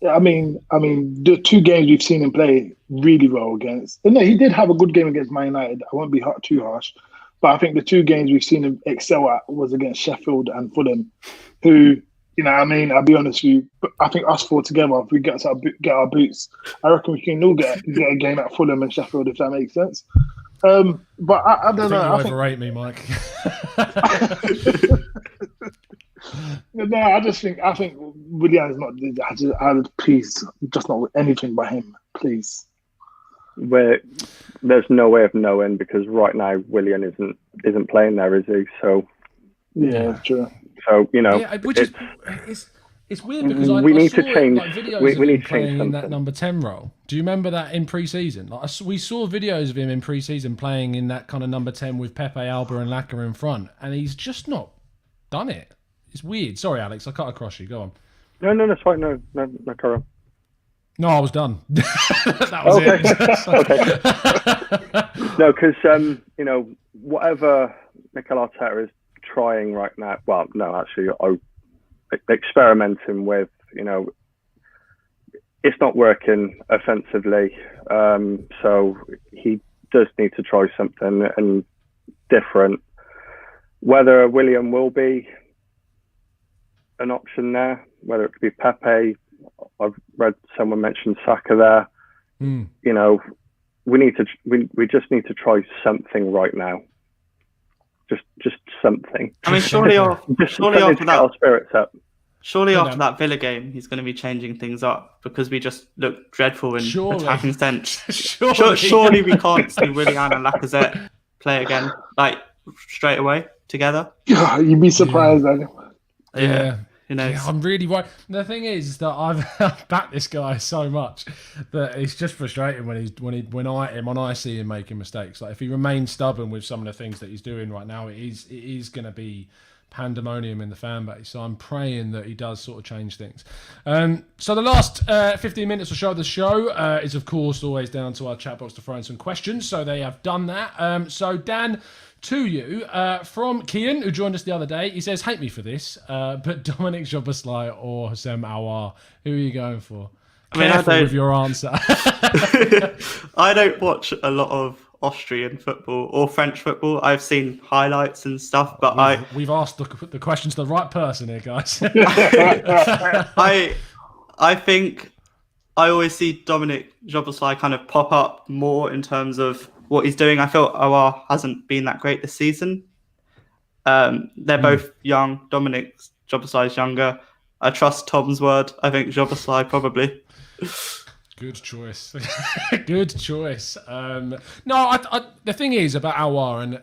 I mean, the 2 games we've seen him play really well against. No, he did have a good game against Man United. I won't be too harsh, but I think the 2 games we've seen him excel at was against Sheffield and Fulham, who, I'll be honest with you. I think us 4 together, if we get our boots, I reckon we can all get a game at Fulham and Sheffield, if that makes sense. But I don't know. You overrate me, Mike. No, I think Willian is not. Please, just not anything by him, please. There's no way of knowing because right now Willian isn't playing there, is he? So yeah, true. So it's weird because we need to change. We need to change in that number 10 role. Do you remember that in pre-season? We saw videos of him in pre-season playing in that kind of number 10 with Pepe, Alba, and Laka in front, and he's just not done it. It's weird. Sorry, Alex, I cut across you. Go on. No, that's fine. No, carry on. No, I was done. That was it. Okay. No, because whatever Mikel Arteta is trying right now. Well, no, actually, experimenting with. It's not working offensively. So he does need to try something and different. Whether William will be an option there, whether it could be Pepe. I've read someone mention Saka there. We just need to try something right now. Just something. I mean, surely after that, our spirits up. Surely after that Villa game, he's going to be changing things up because we just look dreadful in attacking sense. Surely we can't see Willian and Lacazette play again, like straight away together. You'd be surprised, Daniel. Yeah. Yeah, I'm really worried. The thing is that I've backed this guy so much that it's just frustrating when I see him making mistakes. Like if he remains stubborn with some of the things that he's doing right now, it is going to be pandemonium in the fan base. So I'm praying that he does sort of change things. So the last 15 minutes or so of the show is of course always down to our chat box to throw in some questions. So they have done that. So Dan, to you, from Kian, who joined us the other day. He says, hate me for this, but Dominic Szoboszlai or Houssem Aouar, who are you going for? Careful with your answer. I don't watch a lot of Austrian football or French football. I've seen highlights and stuff, but we've asked the questions to the right person here, guys. I think I always see Dominic Szoboszlai kind of pop up more in terms of what he's doing. I feel Aouar hasn't been that great this season. They're both young. Dominic Szoboszlai is younger. I trust Tom's word. I think Szoboszlai probably. Good choice. Good choice. The thing is about Aouar, and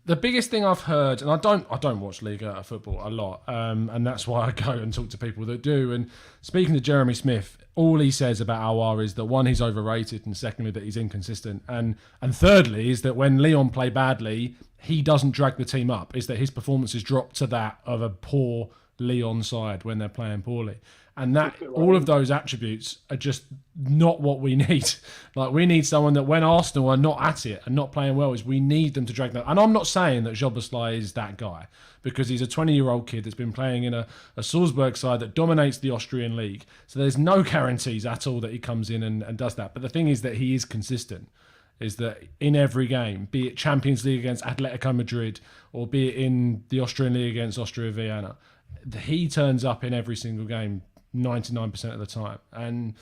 the biggest thing I've heard, and I don't watch Liga football a lot, and that's why I go and talk to people that do. And speaking to Jeremy Smith, all he says about Aouar is that one, he's overrated, and secondly, that he's inconsistent, and thirdly is that when Lyon play badly, he doesn't drag the team up. Is that his performances drop to that of a poor Lyon side when they're playing poorly. And that all of those attributes are just not what we need. Like we need someone that when Arsenal are not at it and not playing well, is we need them to drag them. And I'm not saying that Szoboszlai is that guy because he's a 20-year-old kid that's been playing in a Salzburg side that dominates the Austrian league. So there's no guarantees at all that he comes in and does that. But the thing is that he is consistent. Is that in every game, be it Champions League against Atletico Madrid or be it in the Austrian league against Austria Vienna, he turns up in every single game 99% of the time, and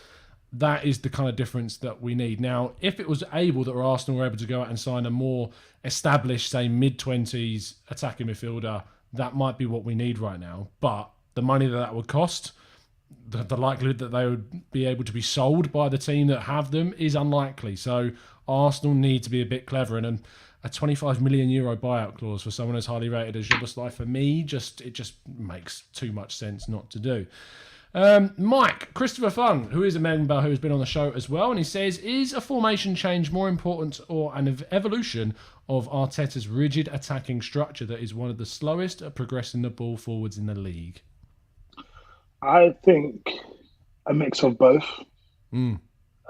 that is the kind of difference that we need. Now, if it was able that Arsenal were able to go out and sign a more established, say, mid-20s attacking midfielder, that might be what we need right now. But the money that would cost, the likelihood that they would be able to be sold by the team that have them is unlikely. So Arsenal need to be a bit clever, and a 25 million euro buyout clause for someone as highly rated as Szoboszlai, for me, it just makes too much sense not to do. Mike, Christopher Fung, who is a member who has been on the show as well, and he says, is a formation change more important or an evolution of Arteta's rigid attacking structure that is one of the slowest at progressing the ball forwards in the league? I think a mix of both.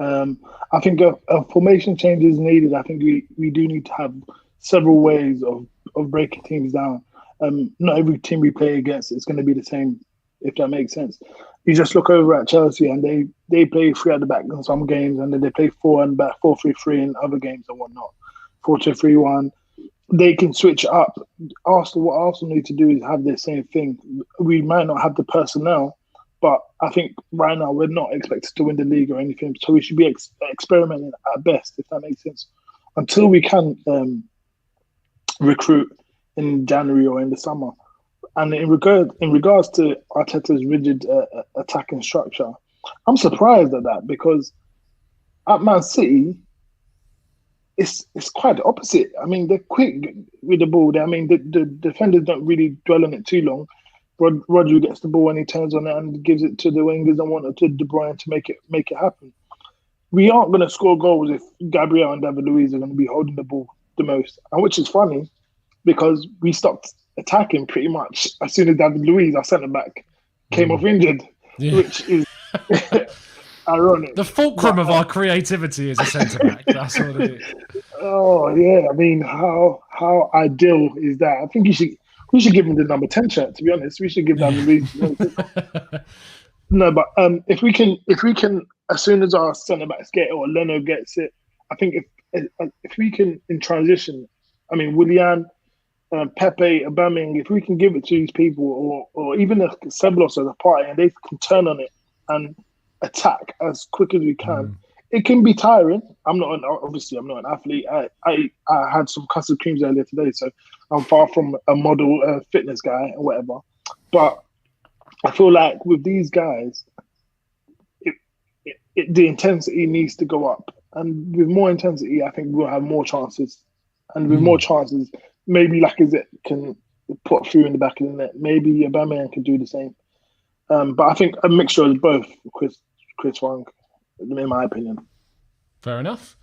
I think a formation change is needed. I think we do need to have several ways of breaking teams down. Not every team we play against is going to be the same, if that makes sense. You just look over at Chelsea and they play 3 at the back in some games, and then they play 4 and back, 4-3-3 in other games and whatnot, 4-2-3-1. They can switch up. What Arsenal need to do is have the same thing. We might not have the personnel, but I think right now we're not expected to win the league or anything, so we should be experimenting at best, if that makes sense, until we can recruit in January or in the summer. And in regards to Arteta's rigid attacking structure, I'm surprised at that, because at Man City, it's quite the opposite. I mean, they're quick with the ball. The defenders don't really dwell on it too long. Rodri gets the ball and he turns on it and gives it to the wingers and one to De Bruyne to make it happen. We aren't going to score goals if Gabriel and David Luiz are going to be holding the ball the most, and which is funny, because we stopped attacking pretty much as soon as David Luiz, our centre back, came off injured, which is ironic. The fulcrum of our creativity is a centre back. That's what it is. Oh yeah, I mean, how ideal is that? I think we should give him the number 10 shirt. To be honest, we should give David Luiz. No, but if we can, as soon as our centre backs get it or Leno gets it, I think if we can in transition, I mean, Willian, Pepe, Aubameyang, if we can give it to these people, or even if Ceballos as a party, and they can turn on it and attack as quick as we can, it can be tiring. Obviously I'm not an athlete. I had some custard creams earlier today, so I'm far from a model fitness guy or whatever. But I feel like with these guys, the intensity needs to go up, and with more intensity, I think we'll have more chances. And with more chances, maybe Lacazette can put through in the back of the net. Maybe Aubameyang can do the same. But I think a mixture of both, Chris Wong, in my opinion. Fair enough.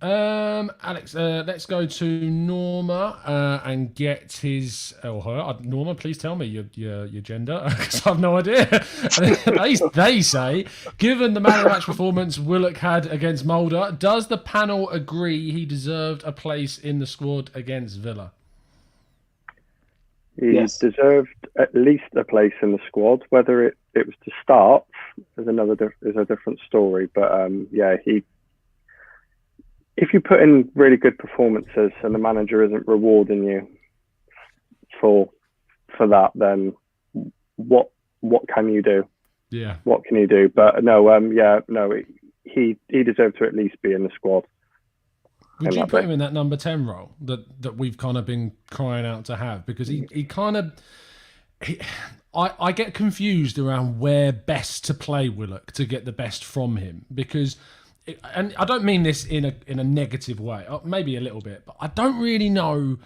Alex, let's go to Norma and get his or her. Norma, please tell me your gender, because I have no idea. They say, given the man of match performance Willock had against Mulder, does the panel agree he deserved a place in the squad against Villa? He deserved at least a place in the squad. Whether it was to start is a different story. But if you put in really good performances and the manager isn't rewarding you for that, then what can you do? Yeah. What can you do? But he deserved to at least be in the squad. Would you put him in that number 10 role that we've kind of been crying out to have? Because I get confused around where best to play Willock to get the best from him, because, and I don't mean this in a negative way, maybe a little bit, but I don't really know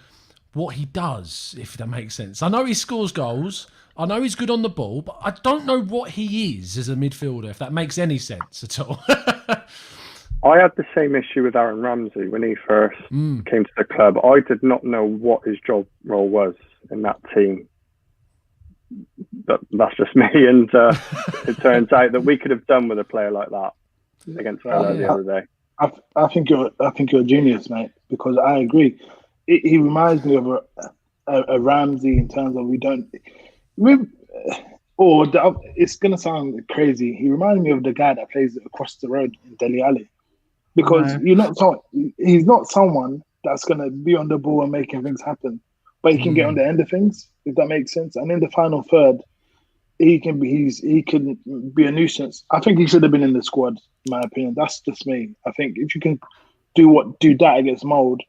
what he does, if that makes sense. I know he scores goals, I know he's good on the ball, but I don't know what he is as a midfielder, if that makes any sense at all. I had the same issue with Aaron Ramsey when he first came to the club. I did not know what his job role was in that team. But that's just me. And it turns out that we could have done with a player like that against Villa the other day. I think you're a genius, mate, because I agree. He reminds me of a Ramsey in terms of it's going to sound crazy. He reminds me of the guy that plays across the road in Dele Alli. Because he's not someone that's going to be on the ball and making things happen, but he can get on the end of things, if that makes sense. And in the final third, he can be a nuisance. I think he should have been in the squad, in my opinion. That's just me. I think if you can do that against Mold,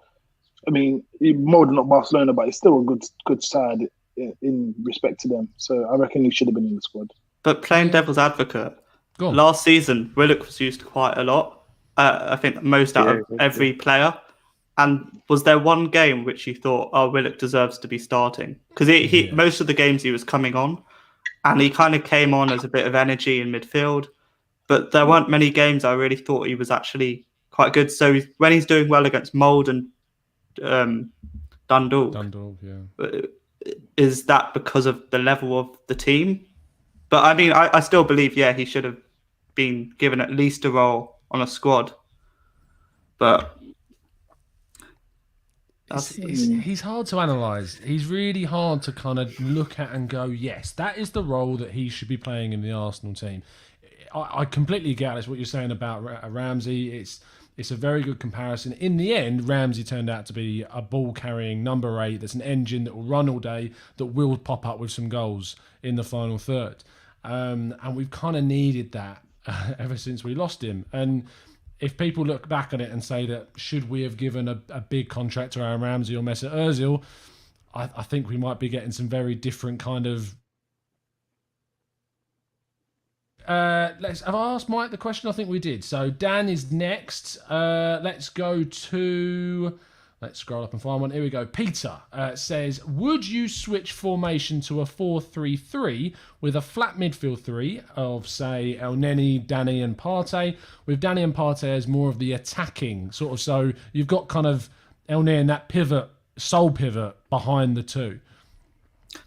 I mean, Mold not Barcelona, but it's still a good side in respect to them. So I reckon he should have been in the squad. But playing devil's advocate, last season, Willock was used quite a lot. I think most out of every player. And was there one game which you thought, oh, Willock deserves to be starting? Because most of the games he was coming on, and he kind of came on as a bit of energy in midfield. But there weren't many games I really thought he was actually quite good. So when he's doing well against Mould and Dundalk, is that because of the level of the team? But I mean, I still believe, he should have been given at least a role on a squad. But he's hard to analyse. He's really hard to kind of look at and go, yes, that is the role that he should be playing in the Arsenal team. I completely get it, what you're saying about Ramsey. It's a very good comparison. In the end, Ramsey turned out to be a ball-carrying number 8 that's an engine that will run all day, that will pop up with some goals in the final third. And we've kind of needed that ever since we lost him. And if people look back at it and say that should we have given a big contract to Aaron Ramsey or Mesut Ozil, I think we might be getting some very different kind of... have I asked Mike the question? I think we did. So Dan is next. Let's go to... Let's scroll up and find one. Here we go. Peter says, would you switch formation to a 4-3-3 with a flat midfield 3 of, say, El Neni, Danny and Partey, with Danny and Partey as more of the attacking sort of... So you've got kind of El Neni, that pivot, sole pivot behind the two.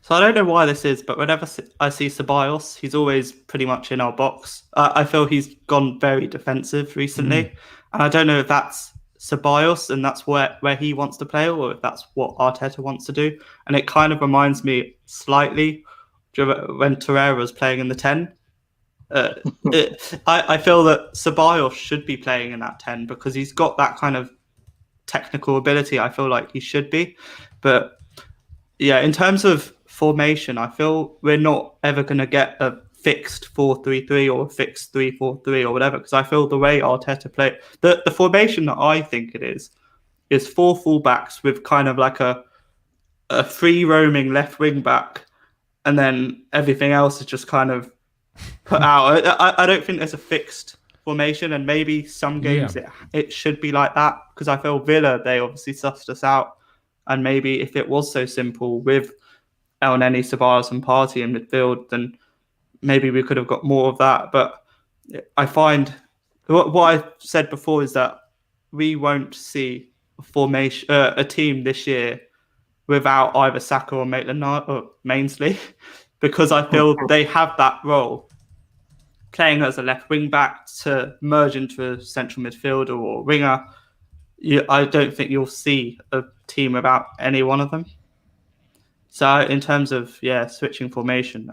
So I don't know why this is, but whenever I see Ceballos, he's always pretty much in our box. I feel he's gone very defensive recently. And I don't know if that's Ceballos and that's where he wants to play, or if that's what Arteta wants to do. And it kind of reminds me slightly when Torreira was playing in the 10. I feel that Ceballos should be playing in that 10 because he's got that kind of technical ability. I feel like he should be. But yeah, in terms of formation, I feel we're not ever going to get a fixed 4-3-3 or a fixed 3-4-3 or whatever, because I feel the way Arteta played, the formation that I think it is 4 fullbacks with kind of like a free roaming left wing back, and then everything else is just kind of put out. I don't think there's a fixed formation, and maybe some games it should be like that, because I feel Villa, they obviously sussed us out, and maybe if it was so simple with El Neni, Ceballos and Partey in midfield, then maybe we could have got more of that. But I find what I said before is that we won't see a team this year without either Saka or Maitland-Niles or Mainsley, because I feel they have that role playing as a left wing back to merge into a central midfielder or winger. I don't think you'll see a team without any one of them. So in terms of switching formation,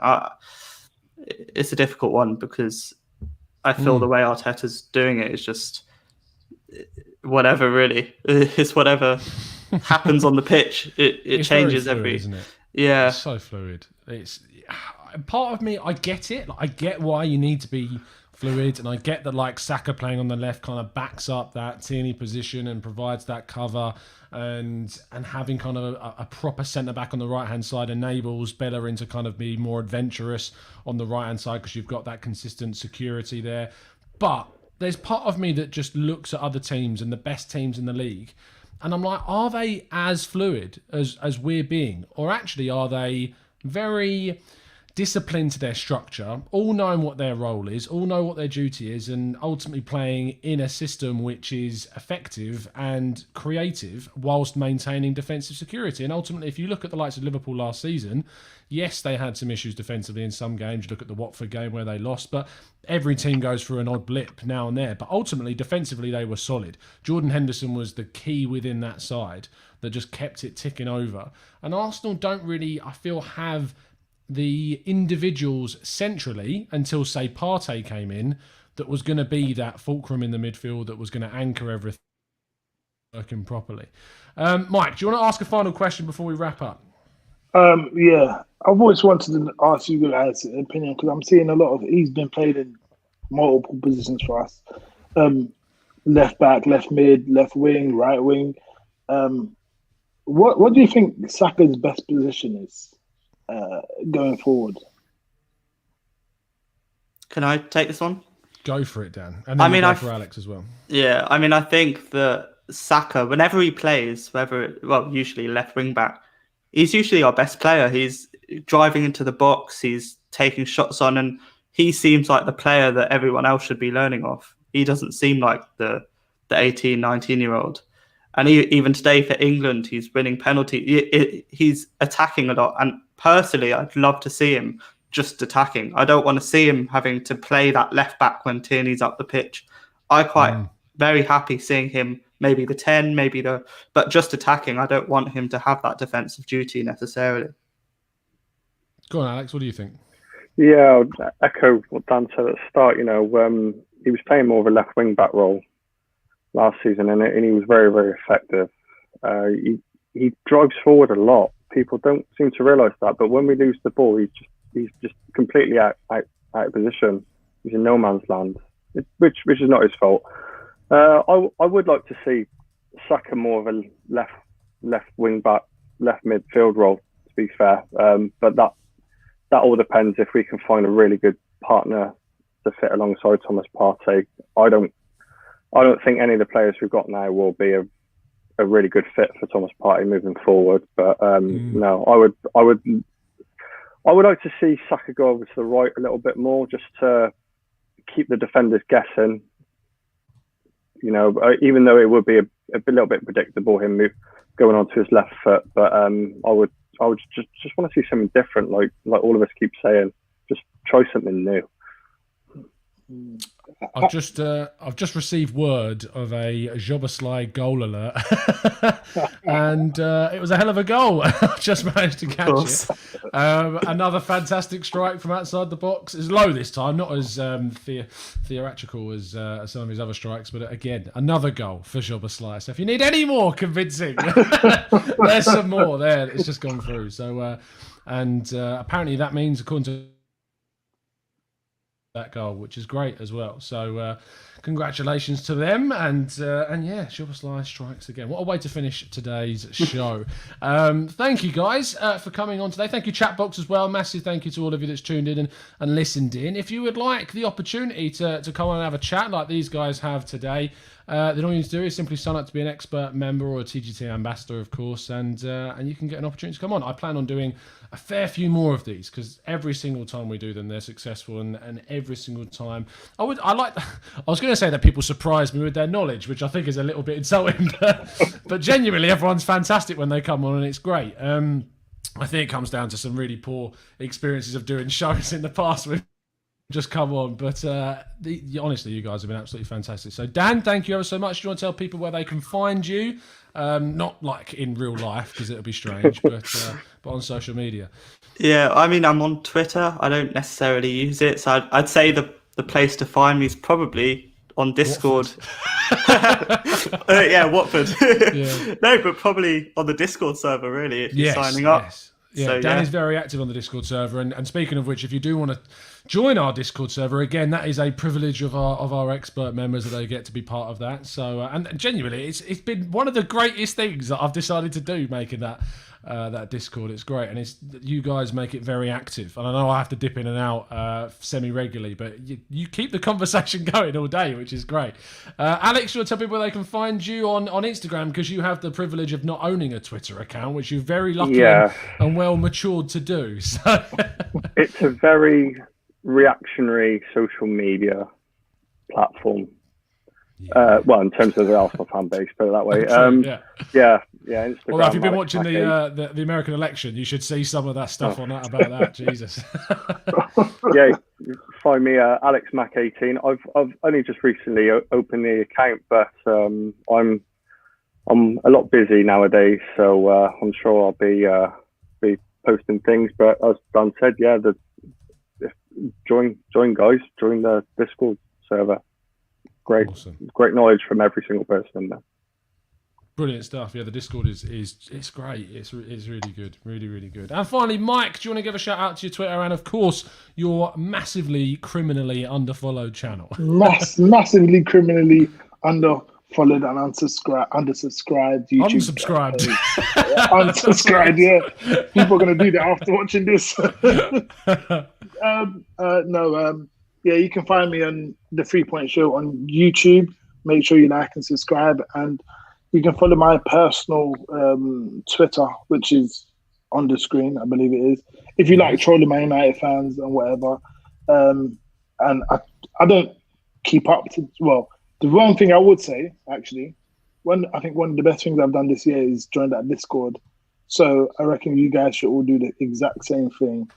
it's a difficult one, because I feel the way Arteta's doing it is just whatever, really. It's whatever happens on the pitch. It changes fluid, every... Isn't it? Yeah. It's so fluid. It's part of me, I get it. Like, I get why you need to be fluid, and I get that like Saka playing on the left kind of backs up that Tierney position and provides that cover, and having kind of a proper centre back on the right hand side enables Bellerin to kind of be more adventurous on the right hand side, because you've got that consistent security there. But there's part of me that just looks at other teams and the best teams in the league, and I'm like, are they as fluid as we're being, or actually are they very disciplined to their structure, all knowing what their role is, all know what their duty is, and ultimately playing in a system which is effective and creative whilst maintaining defensive security? And ultimately, if you look at the likes of Liverpool last season, yes, they had some issues defensively in some games. You look at the Watford game where they lost, but every team goes through an odd blip now and there. But ultimately, defensively, they were solid. Jordan Henderson was the key within that side that just kept it ticking over. And Arsenal don't really, I feel, have the individuals centrally until, say, Partey came in, that was going to be that fulcrum in the midfield that was going to anchor everything working properly. Mike, do you want to ask a final question before we wrap up? Yeah, I've always wanted to ask you guys' opinion, because I'm seeing a lot of, he's been played in multiple positions for us. Left back, left mid, left wing, right wing. What do you think Saka's best position is going forward? Can I take this one? Go for it, Dan. And then go for Alex as well. Yeah, I mean, I think that Saka, whenever he plays, usually left wing back, he's usually our best player. He's driving into the box, he's taking shots on, and he seems like the player that everyone else should be learning off. He doesn't seem like the 18, 19-year-old. And even today for England, he's winning penalty. He's attacking a lot. And personally, I'd love to see him just attacking. I don't want to see him having to play that left back when Tierney's up the pitch. I quite very happy seeing him maybe the 10, but just attacking. I don't want him to have that defensive duty necessarily. Go on, Alex. What do you think? Yeah, I'll echo what Dan said at the start. He was playing more of a left wing back role last season, and he was very, very effective. He drives forward a lot. People don't seem to realise that, but when we lose the ball, he's just completely out of position. He's in no man's land, which is not his fault. I would like to see Saka more of a left wing back, left midfield role. To be fair, but that all depends if we can find a really good partner to fit alongside Thomas Partey. I don't think any of the players we've got now will be a really good fit for Thomas Partey moving forward. But no, I would like to see Saka go over to the right a little bit more, just to keep the defenders guessing. Even though it would be a little bit predictable him going onto his left foot, but I would just want to see something different, like all of us keep saying, just try something new. I've just received word of a Joboslai goal alert, and it was a hell of a goal. I've just managed to catch it. Another fantastic strike from outside the box. It's low this time, not as theatrical as some of his other strikes, but again, another goal for Joboslai. So if you need any more convincing, there's some more there. It's just gone through. So apparently that means, according to that goal, which is great as well. So congratulations to them, and yeah, Joboslai strikes again. What a way to finish today's show. Thank you guys for coming on today. Thank you chat box as well. Massive thank you to all of you that's tuned in and listened in. If you would like the opportunity to come on and have a chat like these guys have today, then all you need to do is simply sign up to be an expert member or a TGT ambassador, of course, and you can get an opportunity to come on. I plan on doing a fair few more of these, because every single time we do them, they're successful, and every single time I was going to say that people surprise me with their knowledge, which I think is a little bit insulting, but genuinely everyone's fantastic when they come on, and it's great. I think it comes down to some really poor experiences of doing shows in the past with just come on, but honestly, you guys have been absolutely fantastic. So Dan, thank you ever so much. Do you want to tell people where they can find you? Not like in real life, because it'll be strange, but on social media. Yeah, I mean, I'm on Twitter. I don't necessarily use it, so I'd say the place to find me is probably on Discord. Yeah, Watford. Yeah. No, but probably on the Discord server, really, if you're signing up. Yes. Yeah, so, Dan is very active on the Discord server, and speaking of which, if you do want to join our Discord server, again, that is a privilege of our expert members that they get to be part of that. So, and genuinely, it's been one of the greatest things that I've decided to do, making that Discord. It's great, and you guys make it very active. And I know I have to dip in and out semi-regularly, but you keep the conversation going all day, which is great. Alex, you want to tell people where they can find you on Instagram, because you have the privilege of not owning a Twitter account, which you're very lucky and well matured to do. So it's a very reactionary social media platform. Well, in terms of the Arsenal fan base, put it that way. Yeah. Instagram. Well, if you've been watching the American election, you should see some of that stuff about that. Jesus. Yeah, find me Alex Mac 18. I've only just recently opened the account, but I'm a lot busy nowadays, so I'm sure I'll be posting things. But as Dan said, join guys, join the Discord server. Great, awesome. Great knowledge from every single person in there. Brilliant stuff. Yeah, the Discord is great. It's really good, really good. And finally, Mike, do you want to give a shout out to your Twitter and, of course, your massively criminally underfollowed channel? Massively criminally underfollowed and undersubscribed YouTube. Unsubscribed. Yeah. People are going to do that after watching this. yeah, you can find me on the 3 Point Show on YouTube. Make sure you like and subscribe, and you can follow my personal Twitter, which is on the screen, I believe it is. If you like trolling my United fans and whatever, and I don't keep up to, well, the wrong thing I would say, actually, I think one of the best things I've done this year is join that Discord. So I reckon you guys should all do the exact same thing.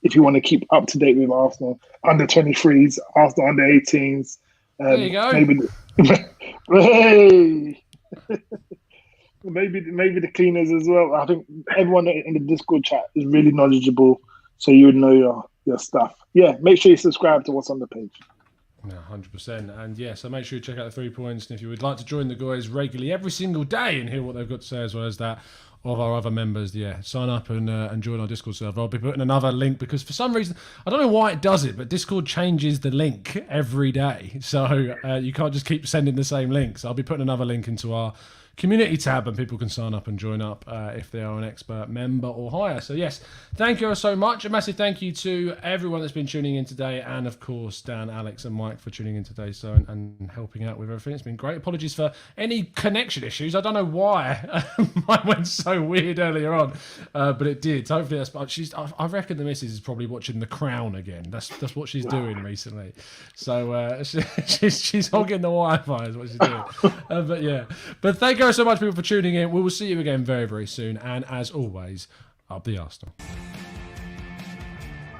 If you want to keep up to date with Arsenal under 23s, Arsenal under 18s. There you go. Maybe the cleaners as well. I think everyone in the Discord chat is really knowledgeable, so you would know your stuff. Yeah, make sure you subscribe to what's on the page. Yeah, 100%. And yeah, so make sure you check out the 3 Points. And if you would like to join the guys regularly every single day and hear what they've got to say as well as that of our other members, yeah, sign up and join our Discord server. I'll be putting another link because for some reason, I don't know why it does it, but Discord changes the link every day. So you can't just keep sending the same links. I'll be putting another link into our community tab and people can sign up and join up if they are an expert member or higher. So yes, thank you so much. A massive thank you to everyone that's been tuning in today, and of course Dan, Alex and Mike for tuning in today and helping out with everything. It's been great. Apologies for any connection issues. I don't know why mine went so weird earlier on, but it did. Hopefully that's, I reckon the missus is probably watching The Crown again. That's what she's doing recently. So she's hogging the Wi-Fi is what she's doing. But thank you so much, people, for tuning in. We will see you again very, very soon. And as always, up the Arsenal.